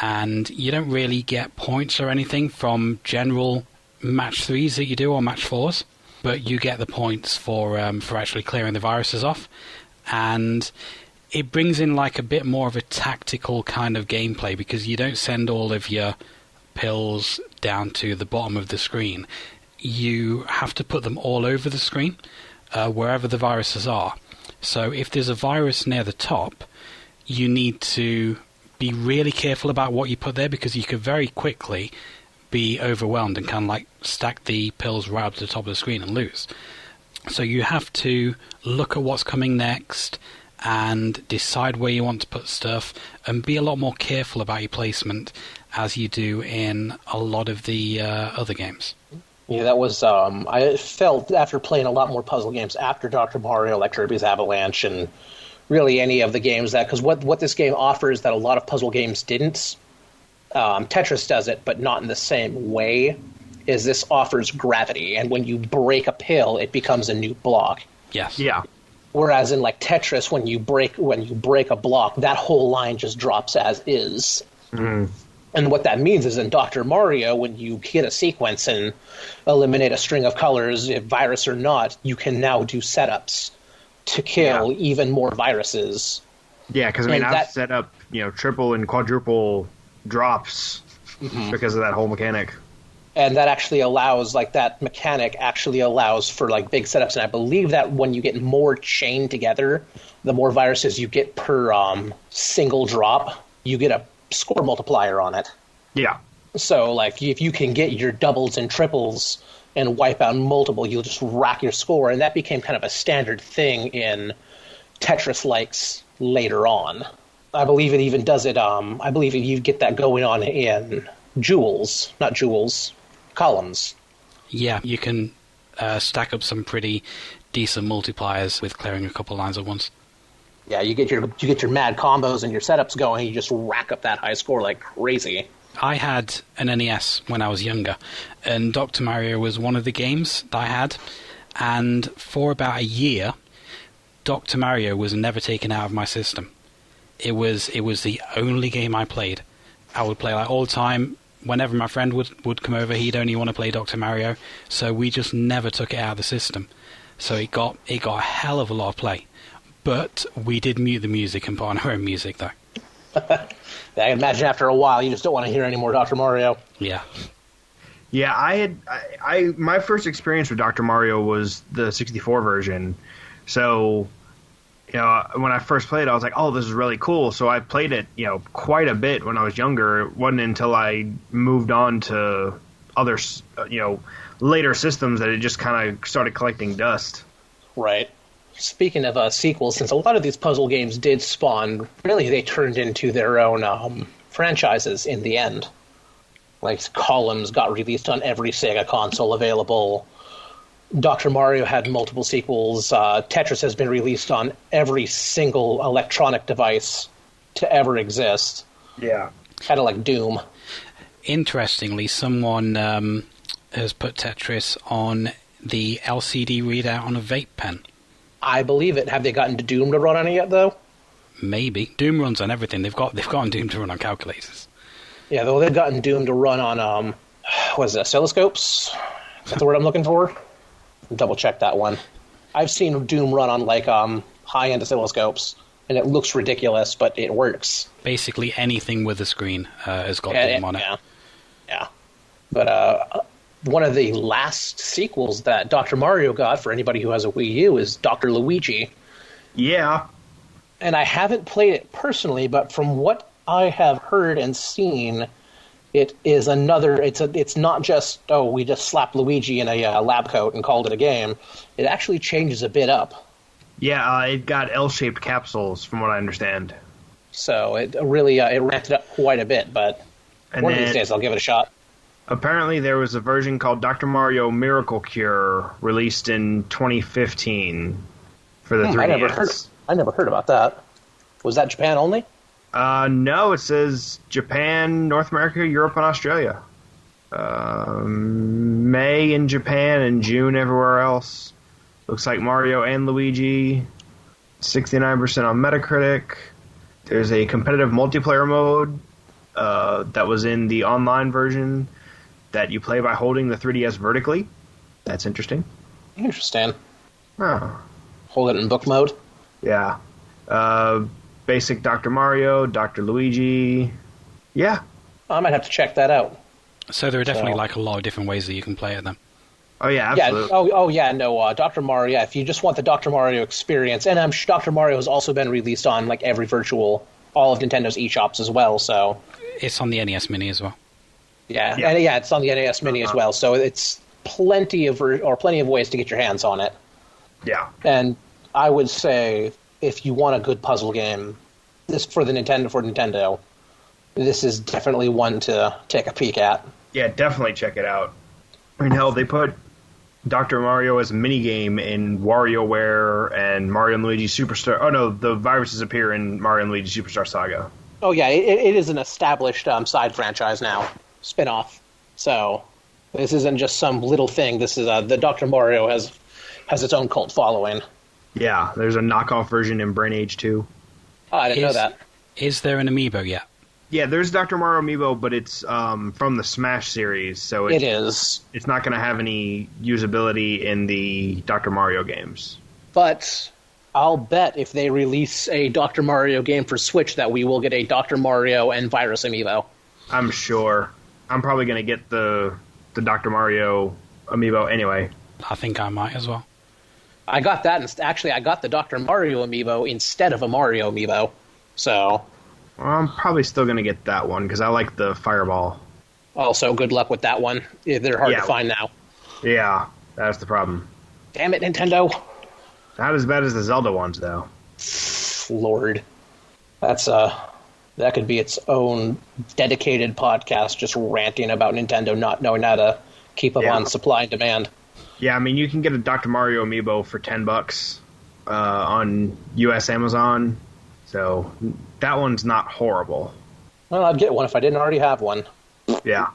And you don't really get points or anything from general match 3s that you do or match 4s, but you get the points for actually clearing the viruses off. And it brings in like a bit more of a tactical kind of gameplay, because you don't send all of your pills down to the bottom of the screen. You have to put them all over the screen, wherever the viruses are. So if there's a virus near the top, you need to be really careful about what you put there, because you could very quickly be overwhelmed and kind of like stack the pills right up to the top of the screen and lose. So you have to look at what's coming next and decide where you want to put stuff, and be a lot more careful about your placement as you do in a lot of the other games. Yeah, that was, I felt after playing a lot more puzzle games after Dr. Mario, like Kirby's Avalanche, and really any of the games because what this game offers that a lot of puzzle games didn't, Tetris does it, but not in the same way, is this offers gravity, and when you break a pill, it becomes a new block. Yes. Yeah. Whereas in like Tetris, when you break a block, that whole line just drops as is. Mm. And what that means is in Dr. Mario, when you hit a sequence and eliminate a string of colors, if virus or not, you can now do setups to kill even more viruses. Yeah, because I've set up triple and quadruple drops because of that whole mechanic. And that actually allows, that mechanic actually allows for big setups. And I believe that when you get more chained together, the more viruses you get per single drop, you get a score multiplier on it. Yeah. So, if you can get your doubles and triples and wipe out multiple, you'll just rack your score. And that became kind of a standard thing in Tetris-likes later on. I believe it even does it, I believe you get that going on in Columns. Yeah, you can stack up some pretty decent multipliers with clearing a couple lines at once. Yeah, you get your mad combos and your setups going. You just rack up that high score like crazy. I had an NES when I was younger, and Dr. Mario was one of the games that I had. And for about a year, Dr. Mario was never taken out of my system. It was the only game I played. I would play like all the time. Whenever my friend would come over, he'd only want to play Dr. Mario, so we just never took it out of the system. So it got a hell of a lot of play. But we did mute the music and put on our own music, though. I imagine after a while, you just don't want to hear any more Dr. Mario. Yeah. Yeah, my first experience with Dr. Mario was the 64 version. So, when I first played it, I was like, oh, this is really cool. So I played it, quite a bit when I was younger. It wasn't until I moved on to other, later systems that it just kind of started collecting dust. Right. Speaking of sequels, since a lot of these puzzle games did spawn, really they turned into their own franchises in the end. Like, Columns got released on every Sega console available. Dr. Mario had multiple sequels. Tetris has been released on every single electronic device to ever exist. Yeah. Kind of like Doom. Interestingly, someone has put Tetris on the LCD readout on a vape pen. I believe it. Have they gotten to Doom to run on it yet, though? Maybe. Doom runs on everything. They've gotten Doom to run on calculators. Yeah, though they've gotten Doom to run on, oscilloscopes? Is that the word I'm looking for? Double check that one. I've seen Doom run on, high-end oscilloscopes, and it looks ridiculous, but it works. Basically anything with a screen has got Doom on it. Yeah. But, one of the last sequels that Dr. Mario got for anybody who has a Wii U is Dr. Luigi. Yeah. And I haven't played it personally, but from what I have heard and seen, it is it's not just, we just slapped Luigi in a lab coat and called it a game. It actually changes a bit up. Yeah, it got L-shaped capsules, from what I understand. So it really, it ramped it up quite a bit, but one of these days I'll give it a shot. Apparently there was a version called Dr. Mario Miracle Cure, released in 2015 for the 3DS. I never heard about that. Was that Japan only? No, it says Japan, North America, Europe, and Australia. May in Japan and June everywhere else. Looks like Mario and Luigi. 69% on Metacritic. There's a competitive multiplayer mode that was in the online version that you play by holding the 3DS vertically. That's interesting. Interesting. Oh. Hold it in book mode? Yeah. Basic Dr. Mario, Dr. Luigi. Yeah. I might have to check that out. So there are definitely a lot of different ways that you can play it then. Oh, yeah, absolutely. Yeah. Dr. Mario, if you just want the Dr. Mario experience, and I'm sure Dr. Mario has also been released on every all of Nintendo's eShops as well, so... It's on the NES Mini as well. Yeah. It's on the NES Mini as well, so it's plenty of ways to get your hands on it. Yeah. And I would say, if you want a good puzzle game, for Nintendo, this is definitely one to take a peek at. Yeah, definitely check it out. I mean, hell, they put Dr. Mario as a minigame in WarioWare and Mario and Luigi Superstar... Oh, no, the viruses appear in Mario and Luigi Superstar Saga. Oh, yeah, it is an established side franchise now. Spin-off. So, this isn't just some little thing. This is... the Dr. Mario has its own cult following. Yeah, there's a knockoff version in Brain Age 2. Oh, I didn't know that. Is there an amiibo yet? Yeah, there's Dr. Mario amiibo, but it's from the Smash series, so it is. It's not going to have any usability in the Dr. Mario games. But I'll bet if they release a Dr. Mario game for Switch that we will get a Dr. Mario and Virus amiibo. I'm sure. I'm probably going to get the Dr. Mario amiibo anyway. I think I might as well. I got that, and actually I got the Dr. Mario amiibo instead of a Mario amiibo. So... Well, I'm probably still going to get that one, because I like the Fireball. Also, good luck with that one. They're hard to find now. Yeah, that's the problem. Damn it, Nintendo. Not as bad as the Zelda ones, though. Lord. That could be its own dedicated podcast, just ranting about Nintendo not knowing how to keep up on supply and demand. Yeah, I mean, you can get a Dr. Mario amiibo for $10. on U.S. Amazon. So that one's not horrible. Well, I'd get one if I didn't already have one. Yeah.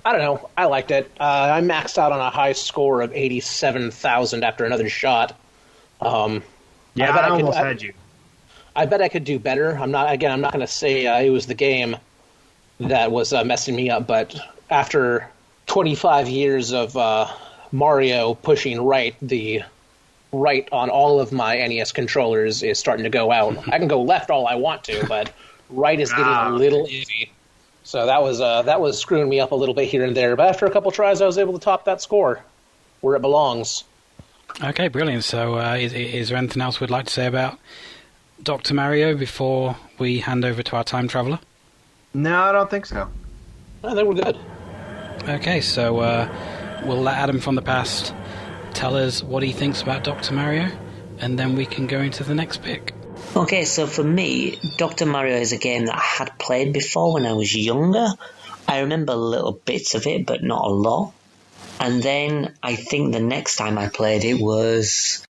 I don't know. I liked it. I maxed out on a high score of 87,000 after another shot. I almost had you. I bet I could do better. I'm not going to say it was the game that was messing me up, but after 25 years of Mario pushing right, the right on all of my NES controllers is starting to go out. I can go left all I want to, but right is getting a little iffy. So that was screwing me up a little bit here and there. But after a couple tries, I was able to top that score where it belongs. Okay, brilliant. So is there anything else we'd like to say about Dr. Mario before we hand over to our time traveler? No, I don't think so. I think we're good. Okay, so we'll let Adam from the past tell us what he thinks about Dr. Mario, and then we can go into the next pick. Okay, so for me, Dr. Mario is a game that I had played before when I was younger. I remember little bits of it, but not a lot. And then I think the next time I played it was...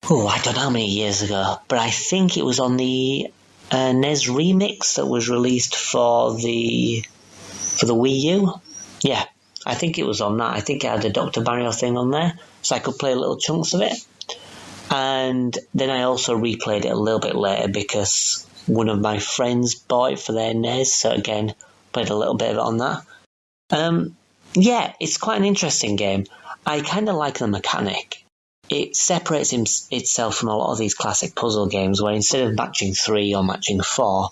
I don't know how many years ago, but I think it was on the NES remix that was released for the Wii U. Yeah, I think it was on that. I think it had a Dr. Mario thing on there, so I could play little chunks of it. And then I also replayed it a little bit later because one of my friends bought it for their NES, so again, played a little bit of it on that. Yeah, it's quite an interesting game. I kind of like the mechanic. It separates itself from a lot of these classic puzzle games where instead of matching 3 or matching 4,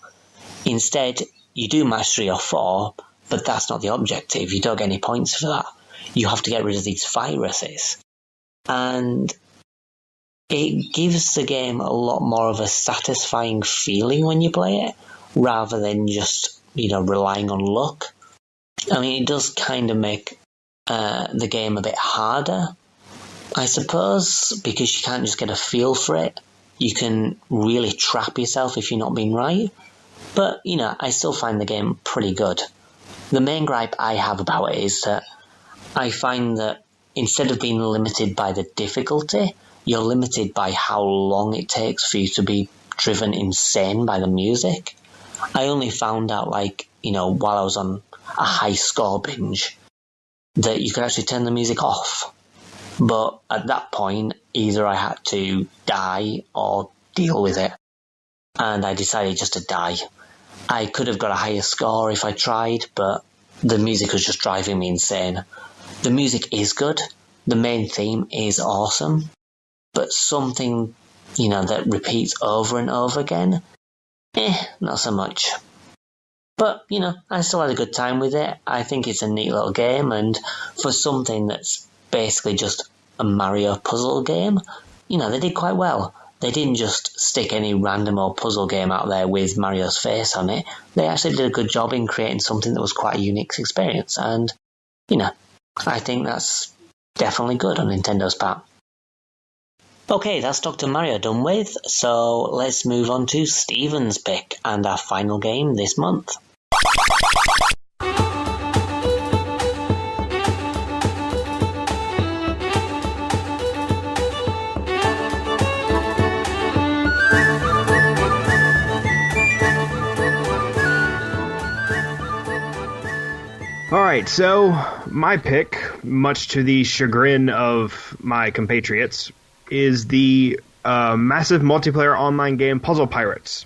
instead you do match 3 or 4, but that's not the objective. You don't get any points for that. You have to get rid of these viruses. And it gives the game a lot more of a satisfying feeling when you play it, rather than just, relying on luck. I mean, it does kind of make the game a bit harder, I suppose, because you can't just get a feel for it. You can really trap yourself if you're not being right. But, I still find the game pretty good. The main gripe I have about it is that I find that instead of being limited by the difficulty, you're limited by how long it takes for you to be driven insane by the music. I only found out, while I was on a high score binge, that you could actually turn the music off. But at that point, either I had to die or deal with it. And I decided just to die. I could have got a higher score if I tried, but the music was just driving me insane. The music is good. The main theme is awesome. But something, that repeats over and over again, not so much. But, I still had a good time with it. I think it's a neat little game, and for something that's basically just a Mario puzzle game, they did quite well. They didn't just stick any random old puzzle game out there with Mario's face on it. They actually did a good job in creating something that was quite a unique experience, and, I think that's definitely good on Nintendo's part. Okay, that's Dr. Mario done with, so let's move on to Steven's pick and our final game this month. Alright, so my pick, much to the chagrin of my compatriots, is the massive multiplayer online game Puzzle Pirates.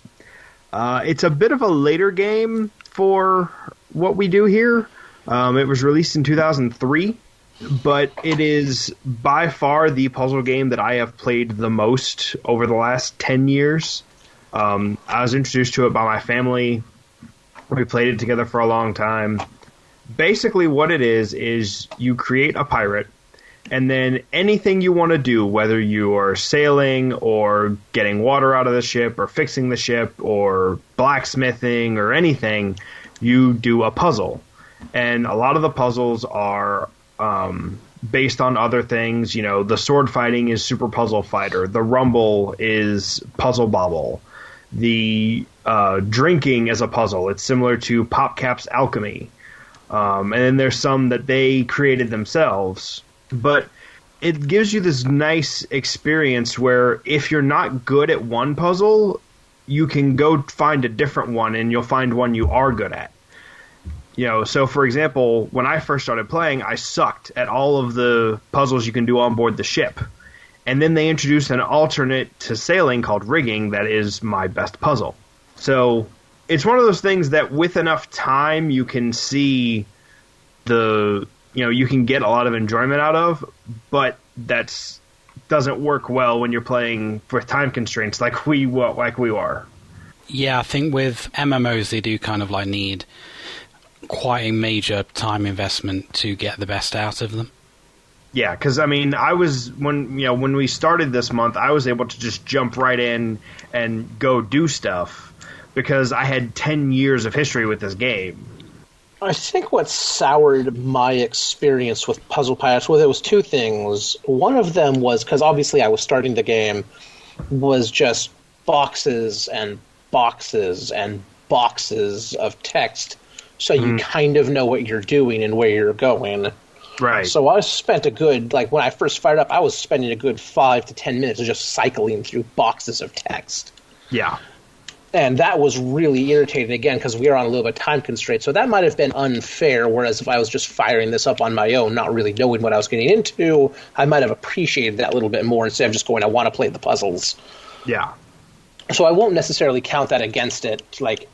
It's a bit of a later game for what we do here. It was released in 2003, but it is by far the puzzle game that I have played the most over the last 10 years. I was introduced to it by my family. We played it together for a long time. Basically what it is you create a pirate, and then anything you want to do, whether you are sailing or getting water out of the ship or fixing the ship or blacksmithing or anything, you do a puzzle. And a lot of the puzzles are based on other things. The sword fighting is Super Puzzle Fighter. The Rumble is Puzzle Bobble. The drinking is a puzzle. It's similar to PopCap's Alchemy. And then there's some that they created themselves. But it gives you this nice experience where if you're not good at one puzzle, you can go find a different one and you'll find one you are good at. So for example, when I first started playing, I sucked at all of the puzzles you can do on board the ship. And then they introduced an alternate to sailing called rigging that is my best puzzle. So it's one of those things that with enough time you can see you can get a lot of enjoyment out of, but that's doesn't work well when you're playing for time constraints like we are. Yeah, I think with MMOs they do kind of like need quite a major time investment to get the best out of them. Yeah, because I was when we started this month, I was able to just jump right in and go do stuff because I had 10 years of history with this game. I think what soured my experience with Puzzle Pirates, well, there was two things. One of them was, because obviously I was starting the game, was just boxes and boxes and boxes of text, so you kind of know what you're doing and where you're going. Right. So I spent when I first fired up, I was spending a good 5 to 10 minutes just cycling through boxes of text. Yeah. And that was really irritating, again, because we are on a little bit of time constraint. So that might have been unfair, whereas if I was just firing this up on my own, not really knowing what I was getting into, I might have appreciated that a little bit more instead of just going, I want to play the puzzles. Yeah. So I won't necessarily count that against it,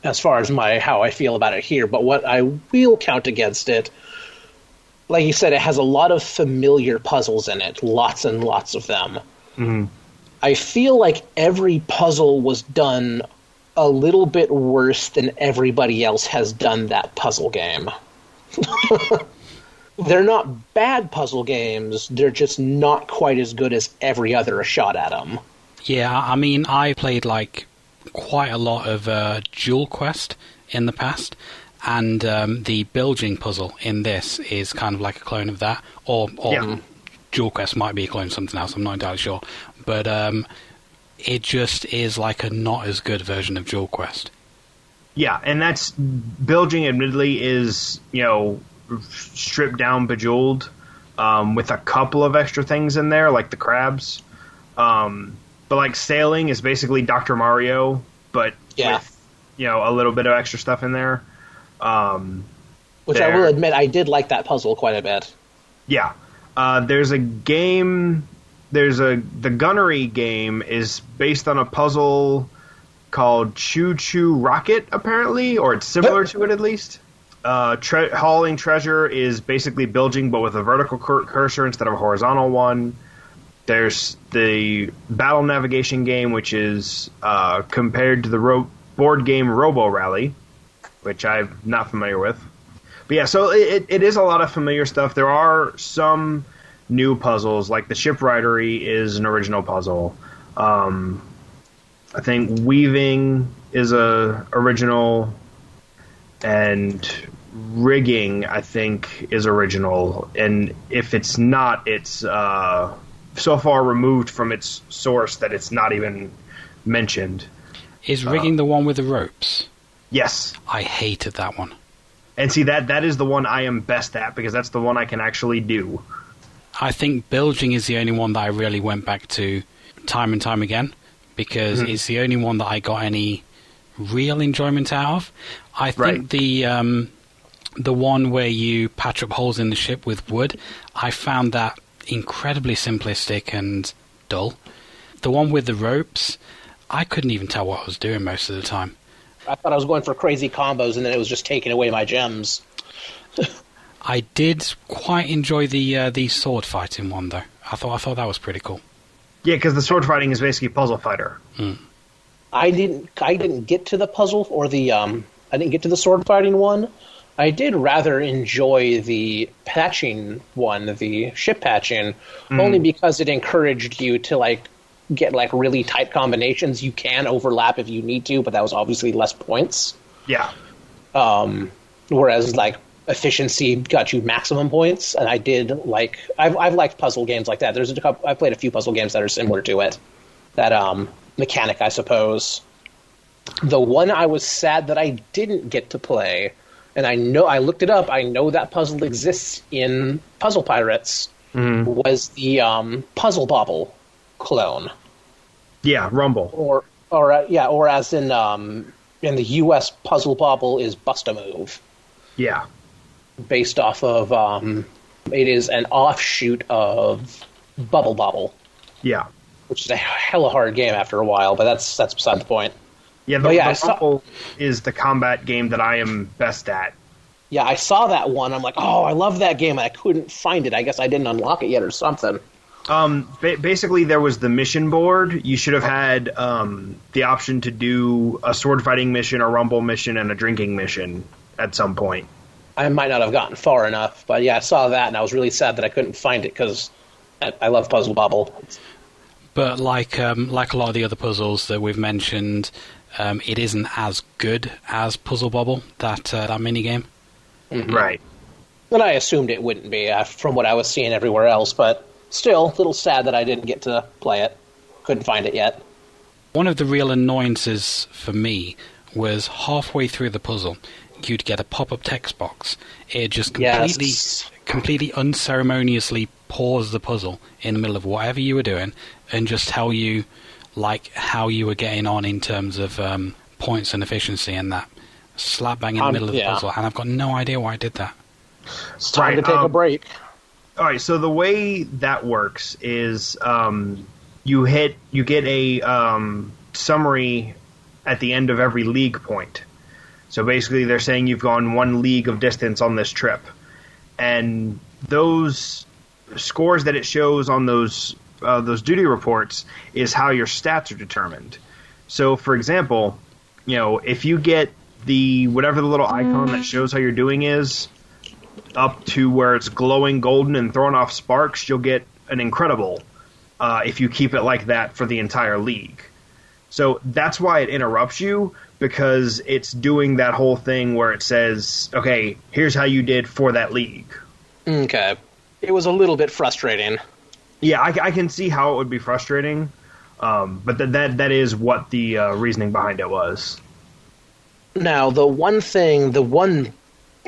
as far as how I feel about it here. But what I will count against it, like you said, it has a lot of familiar puzzles in it, lots and lots of them. Mm-hmm. I feel like every puzzle was done a little bit worse than everybody else has done that puzzle game. They're not bad puzzle games, they're just not quite as good as every other shot at them. Yeah, I played quite a lot of Jewel Quest in the past, and the bilging puzzle in this is kind of like a clone of that, or Jewel Quest might be a clone of something else, I'm not entirely sure, but it just is like a not as good version of Jewel Quest. Yeah, and that's bilging admittedly is, stripped down Bejeweled with a couple of extra things in there, like the crabs. But sailing is basically Dr. Mario, but with, a little bit of extra stuff in there. Which I will admit, I did like that puzzle quite a bit. Yeah. There's a game... The Gunnery game is based on a puzzle called Choo Choo Rocket, apparently, or it's similar to it at least. Hauling Treasure is basically bilging, but with a vertical cursor instead of a horizontal one. There's the Battle Navigation game, which is compared to the board game Robo Rally, which I'm not familiar with. But yeah, so it is a lot of familiar stuff. There are some new puzzles, like the Shipwrightery is an original puzzle. I think Weaving is a original, and Rigging, I think, is original. And if it's not, it's so far removed from its source that it's not even mentioned. Is Rigging the one with the ropes? Yes. I hated that one. And see, that is the one I am best at, because that's the one I can actually do. I think bilging is the only one that I really went back to time and time again, because it's the only one that I got any real enjoyment out of. I think the one where you patch up holes in the ship with wood, I found that incredibly simplistic and dull. The one with the ropes, I couldn't even tell what I was doing most of the time. I thought I was going for crazy combos, and then it was just taking away my gems. I did quite enjoy the sword fighting one, though. I thought that was pretty cool. Yeah, because the sword fighting is basically Puzzle Fighter. I didn't get to the puzzle or I didn't get to the sword fighting one. I did rather enjoy the patching one, the ship patching, only because it encouraged you to get really tight combinations. You can overlap if you need to, but that was obviously less points. Yeah. Whereas efficiency got you maximum points, and I did I've liked puzzle games like that. I've played a few puzzle games that are similar to it. That mechanic, I suppose. The one I was sad that I didn't get to play, and I looked it up. I know that puzzle exists in Puzzle Pirates. was the Puzzle Bobble clone. Yeah, Rumble. Or as in the U.S., Puzzle Bobble is Bust-A-Move, Yeah. based off of it is an offshoot of Bubble Bobble, Yeah. which is a hella hard game after a while, but that's beside the point. Yeah, the Rumble is the combat game that I am best at. Yeah, I saw that one. I'm like, oh, I love that game. I couldn't find it. I guess I didn't unlock it yet or something. Basically, there was the mission board. You should have had the option to do a sword fighting mission, a rumble mission, and a drinking mission at some point. I might not have gotten far enough, but yeah, I saw that, and I was really sad that I couldn't find it because I love Puzzle Bobble. But like a lot of the other puzzles that we've mentioned, it isn't as good as Puzzle Bobble, that minigame. Mm-hmm. Right. And I assumed it wouldn't be from what I was seeing everywhere else, but still, a little sad that I didn't get to play it. Couldn't find it yet. One of the real annoyances for me was halfway through the puzzle, you'd get a pop-up text box. It just completely unceremoniously pause the puzzle in the middle of whatever you were doing and just tell you like how you were getting on in terms of points and efficiency and that. Slap bang in the middle of the puzzle, and I've got no idea why I did that. It's time to take a break. All right, so the way that works is you get a summary at the end of every league point. So basically, they're saying you've gone 1 league of distance on this trip, and those scores that it shows on those duty reports is how your stats are determined. So, for example, if you get whatever the little icon that shows how you're doing is up to where it's glowing golden and throwing off sparks, you'll get an incredible if you keep it like that for the entire league. So that's why it interrupts you, because it's doing that whole thing where it says, okay, here's how you did for that league. Okay. It was a little bit frustrating. Yeah, I can see how it would be frustrating, but that is what the reasoning behind it was. Now, the one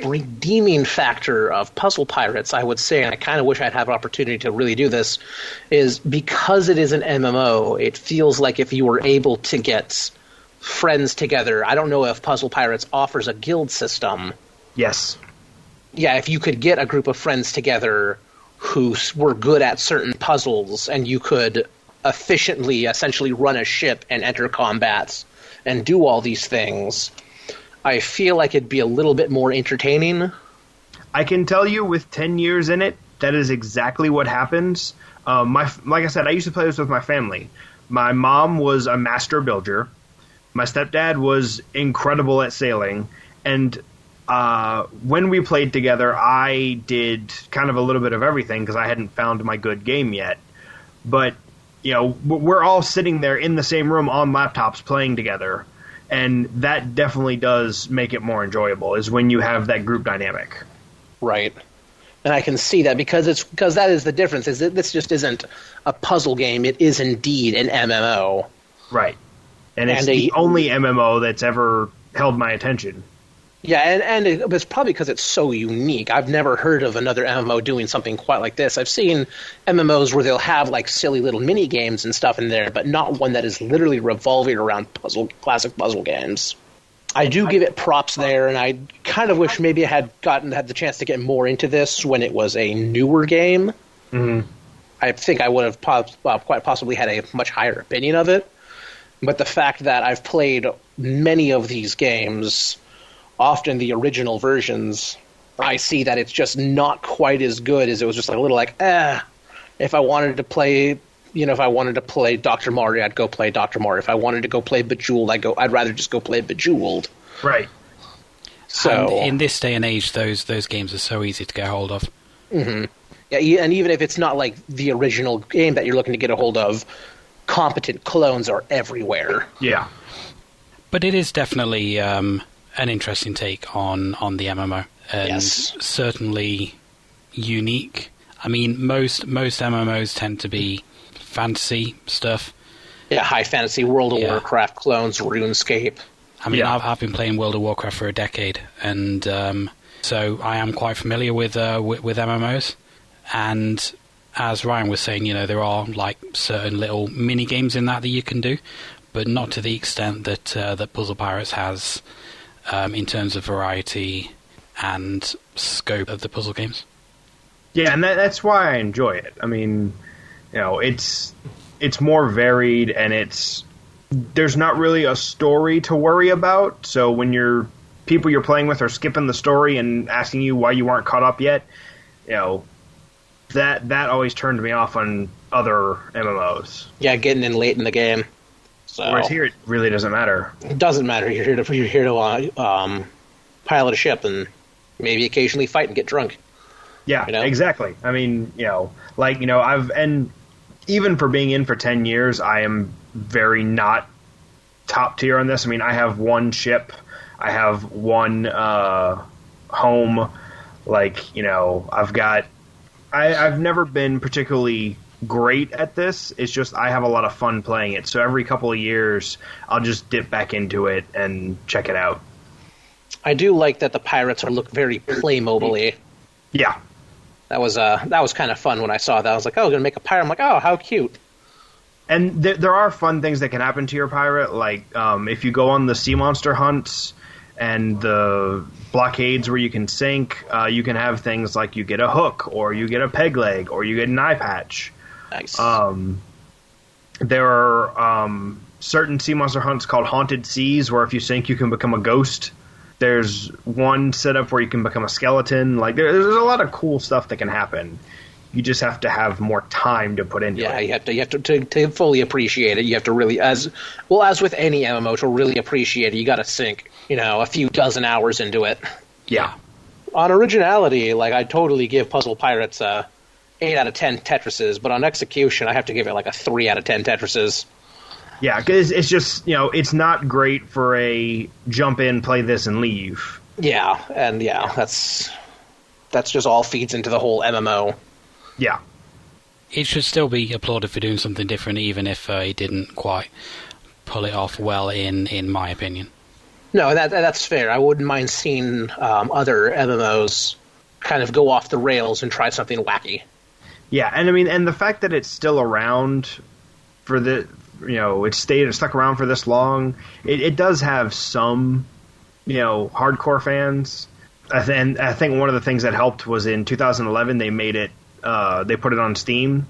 redeeming factor of Puzzle Pirates, I would say, and I kind of wish I'd have an opportunity to really do this, is because it is an MMO, it feels like if you were able to get friends together, I don't know if Puzzle Pirates offers a guild system. Yes. Yeah, if you could get a group of friends together who were good at certain puzzles, and you could efficiently, essentially run a ship and enter combats and do all these things, I feel like it'd be a little bit more entertaining. I can tell you with 10 years in it, that is exactly what happens. Like I said, I used to play this with my family. My mom was a master builder. My stepdad was incredible at sailing. And when we played together, I did kind of a little bit of everything because I hadn't found my good game yet. But, we're all sitting there in the same room on laptops playing together. And that definitely does make it more enjoyable, is when you have that group dynamic. Right. And I can see that because that is the difference, is that this just isn't a puzzle game, it is indeed an MMO. Right. And it's the only MMO that's ever held my attention. Yeah, and it's probably because it's so unique. I've never heard of another MMO doing something quite like this. I've seen MMOs where they'll have like silly little mini games and stuff in there, but not one that is literally revolving around classic puzzle games. I do give it props there, and I kind of wish maybe I had the chance to get more into this when it was a newer game. Mm-hmm. I think I would have quite possibly had a much higher opinion of it. But the fact that I've played many of these games, often the original versions, I see that it's just not quite as good as it was just a little like, if I wanted to play, if I wanted to play Dr. Mario, I'd go play Dr. Mario. If I wanted to go play Bejeweled, I'd rather just go play Bejeweled. Right. So and in this day and age, those games are so easy to get a hold of. Mm-hmm. Yeah, and even if it's not like the original game that you're looking to get a hold of, competent clones are everywhere. Yeah. But it is definitely an interesting take on the MMO, and certainly unique. I mean, most MMOs tend to be fantasy stuff. Yeah, high fantasy, World of Warcraft clones, RuneScape. I mean, I've been playing World of Warcraft for a decade, and so I am quite familiar with MMOs. And as Ryan was saying, there are like certain little mini games in that you can do, but not to the extent that Puzzle Pirates has in terms of variety and scope of the puzzle games. Yeah, and that's why I enjoy it. I mean, it's more varied, and there's not really a story to worry about. So when people you're playing with are skipping the story and asking you why you aren't caught up yet, that always turned me off on other MMOs. Yeah, getting in late in the game. So whereas here, it really doesn't matter. It doesn't matter. You're here to pilot a ship and maybe occasionally fight and get drunk. Yeah, exactly. I mean, and even for being in for 10 years, I am very not top tier on this. I mean, I have one ship, I have one home, I've never been particularly great at this. It's just I have a lot of fun playing it. So every couple of years, I'll just dip back into it and check it out. I do like that the pirates look very Playmobil-y. Yeah. That was kind of fun when I saw that. I was like, oh, going to make a pirate. I'm like, oh, how cute. And there are fun things that can happen to your pirate, like if you go on the sea monster hunts and the blockades where you can sink, you can have things like you get a hook, or you get a peg leg, or you get an eye patch. Nice. There are certain sea monster hunts called Haunted Seas, where if you sink, you can become a ghost. There's one setup where you can become a skeleton. Like there's a lot of cool stuff that can happen. You just have to have more time to put into it. Yeah, you have to fully appreciate it. You have to really, as with any MMO, to really appreciate it, you got to sink, a few dozen hours into it. Yeah. On originality, I totally give Puzzle Pirates 8 out of 10 Tetrises, but on execution, I have to give it a 3 out of 10 Tetrises. Yeah, because it's just, it's not great for a jump in, play this, and leave. Yeah, and that's just all feeds into the whole MMO. Yeah. It should still be applauded for doing something different, even if it didn't quite pull it off well, in my opinion. No, that's fair. I wouldn't mind seeing other MMOs kind of go off the rails and try something wacky. Yeah, and I mean, and the fact that it's still around for it's stuck around for this long, it does have some, hardcore fans. I think one of the things that helped was in 2011 they made it, they put it on Steam,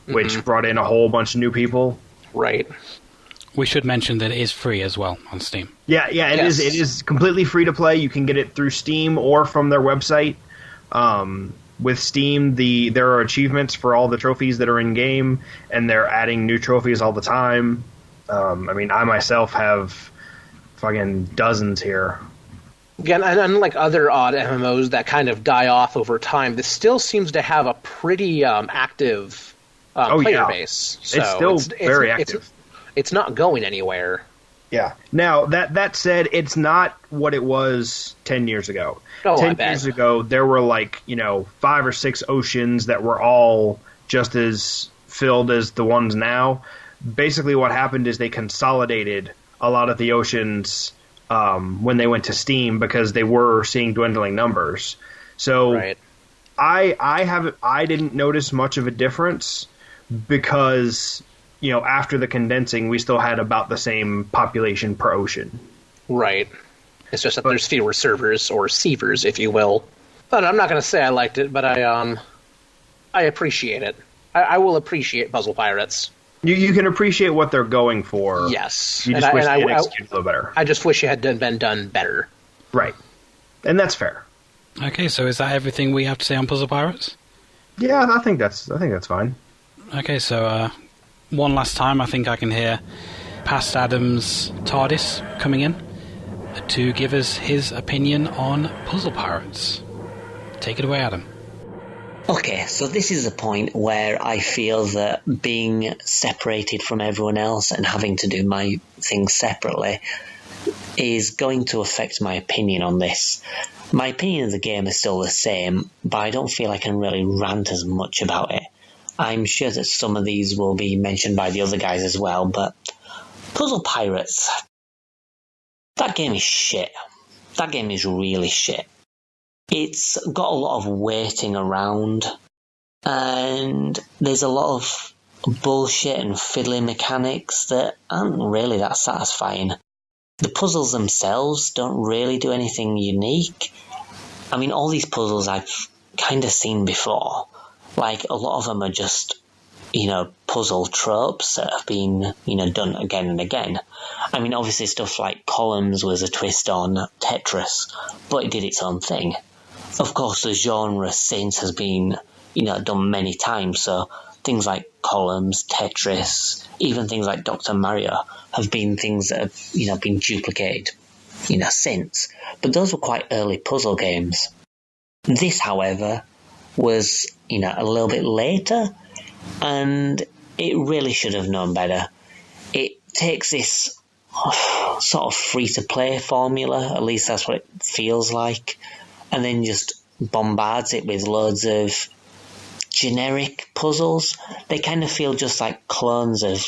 which brought in a whole bunch of new people. Right. We should mention that it is free as well on Steam. Yeah, it is. It is completely free to play. You can get it through Steam or from their website. With Steam, there are achievements for all the trophies that are in game, and they're adding new trophies all the time. I mean, I myself have fucking dozens here. Again, unlike other odd MMOs that kind of die off over time, this still seems to have a pretty active player base. So it's still very active. It's not going anywhere. Yeah. Now, that said, it's not what it was 10 years ago. Oh, 10 years ago, there were 5 or 6 oceans that were all just as filled as the ones now. Basically, what happened is they consolidated a lot of the oceans when they went to Steam because they were seeing dwindling numbers. So right. I didn't notice much of a difference because after the condensing, we still had about the same population per ocean. Right. It's just that there's fewer servers, or sievers, if you will. But I'm not going to say I liked it, but I appreciate it. I will appreciate Puzzle Pirates. You can appreciate what they're going for. Yes. You just wish they had executed a little better. I just wish it had been done better. Right. And that's fair. Okay, so is that everything we have to say on Puzzle Pirates? Yeah, I think that's fine. Okay, so one last time, I think I can hear Past Adam's TARDIS coming in to give us his opinion on Puzzle Pirates. Take it away, Adam. Okay, so this is the point where I feel that being separated from everyone else and having to do my things separately is going to affect my opinion on this. My opinion of the game is still the same, but I don't feel I can really rant as much about it. I'm sure that some of these will be mentioned by the other guys as well, but Puzzle Pirates, that game is shit. That game is really shit. It's got a lot of waiting around. And there's a lot of bullshit and fiddly mechanics that aren't really that satisfying. The puzzles themselves don't really do anything unique. I mean, all these puzzles I've kind of seen before. Like, a lot of them are just, puzzle tropes that have been, done again and again. I mean, obviously stuff like Columns was a twist on Tetris, but it did its own thing. Of course, the genre since has been, done many times, so things like Columns, Tetris, even things like Dr. Mario have been things that have, been duplicated, since. But those were quite early puzzle games. This, however, was, a little bit later, and it really should have known better. It takes this sort of free-to-play formula, at least that's what it feels like, and then just bombards it with loads of generic puzzles. They kind of feel just like clones of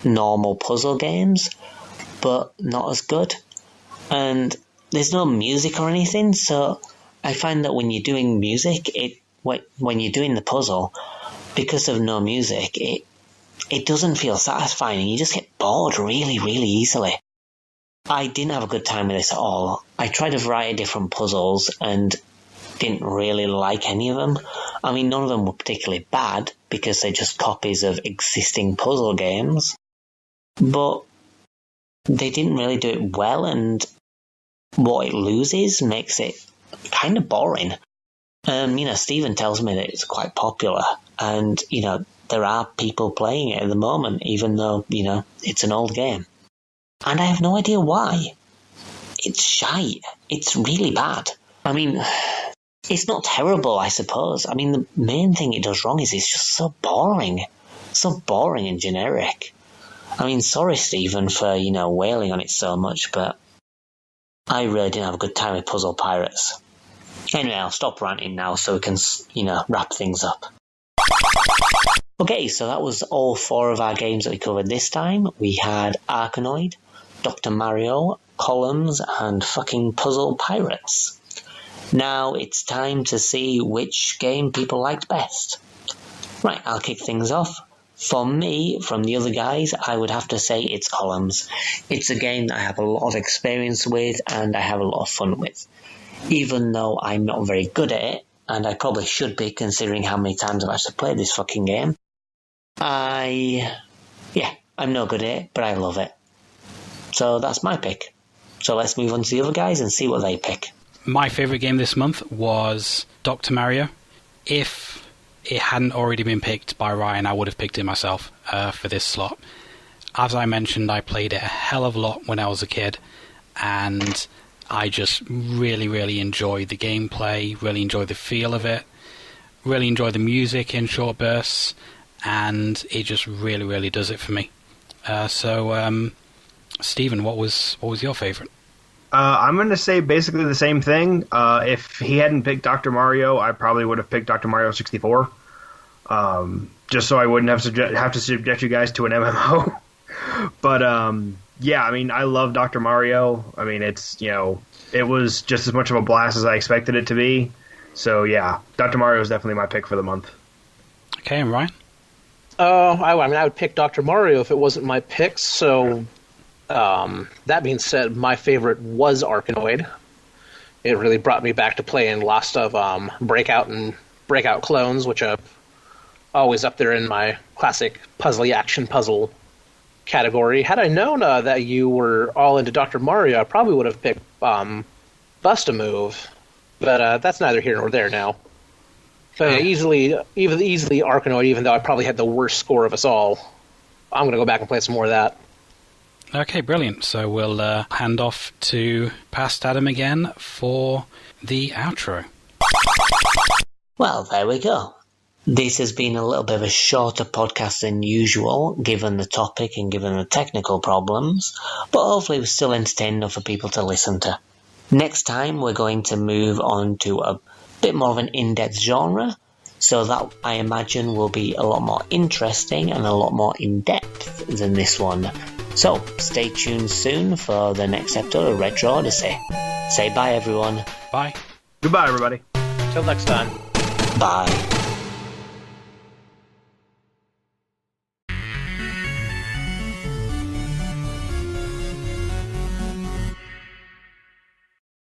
normal puzzle games, but not as good. And there's no music or anything, so I find that when you're doing music, when you're doing the puzzle, because of no music, it doesn't feel satisfying, and you just get bored really, really easily. I didn't have a good time with this at all. I tried a variety of different puzzles and didn't really like any of them. I mean, none of them were particularly bad, because they're just copies of existing puzzle games. But they didn't really do it well, and what it loses makes it kind of boring. Stephen tells me that it's quite popular, and, there are people playing it at the moment, even though, it's an old game. And I have no idea why. It's shite. It's really bad. I mean, it's not terrible, I suppose. I mean, the main thing it does wrong is it's just so boring. So boring and generic. I mean, sorry, Stephen, for, wailing on it so much, but I really didn't have a good time with Puzzle Pirates. Anyway, I'll stop ranting now so we can, wrap things up. Okay, so that was all 4 of our games that we covered this time. We had Arkanoid, Dr. Mario, Columns, and fucking Puzzle Pirates. Now it's time to see which game people liked best. Right, I'll kick things off. For me, from the other guys, I would have to say it's Columns. It's a game that I have a lot of experience with and I have a lot of fun with. Even though I'm not very good at it, and I probably should be considering how many times I've actually played this fucking game, I'm no good at it, but I love it. So that's my pick. So let's move on to the other guys and see what they pick. My favourite game this month was Dr. Mario. If it hadn't already been picked by Ryan, I would have picked it myself for this slot. As I mentioned, I played it a hell of a lot when I was a kid, and I just really, really enjoyed the gameplay, really enjoyed the feel of it, really enjoyed the music in short bursts, and it just really, really does it for me. Stephen, what was your favourite? I'm going to say basically the same thing. If he hadn't picked Dr. Mario, I probably would have picked Dr. Mario 64. Just so I wouldn't have to subject you guys to an MMO. But, I love Dr. Mario. I mean, it was just as much of a blast as I expected it to be. So, yeah, Dr. Mario is definitely my pick for the month. Okay, and Ryan? I would pick Dr. Mario if it wasn't my pick, so that being said, my favorite was Arkanoid. It really brought me back to playing lots of Breakout and Breakout clones, which are always up there in my classic puzzly action puzzle category. Had I known that you were all into Dr. Mario, I probably would have picked Bust-A-Move, but that's neither here nor there now. So easily Arkanoid, even though I probably had the worst score of us all. I'm going to go back and play some more of that. Okay, brilliant. So we'll hand off to past Adam again for the outro. Well, there we go. This has been a little bit of a shorter podcast than usual, given the topic and given the technical problems, but hopefully it was still entertaining enough for people to listen to. Next time, we're going to move on to a bit more of an in-depth genre, so that I imagine will be a lot more interesting and a lot more in-depth than this one. So, stay tuned soon for the next episode of Retro Odyssey. Say bye, everyone. Bye. Goodbye, everybody. Till next time. Bye.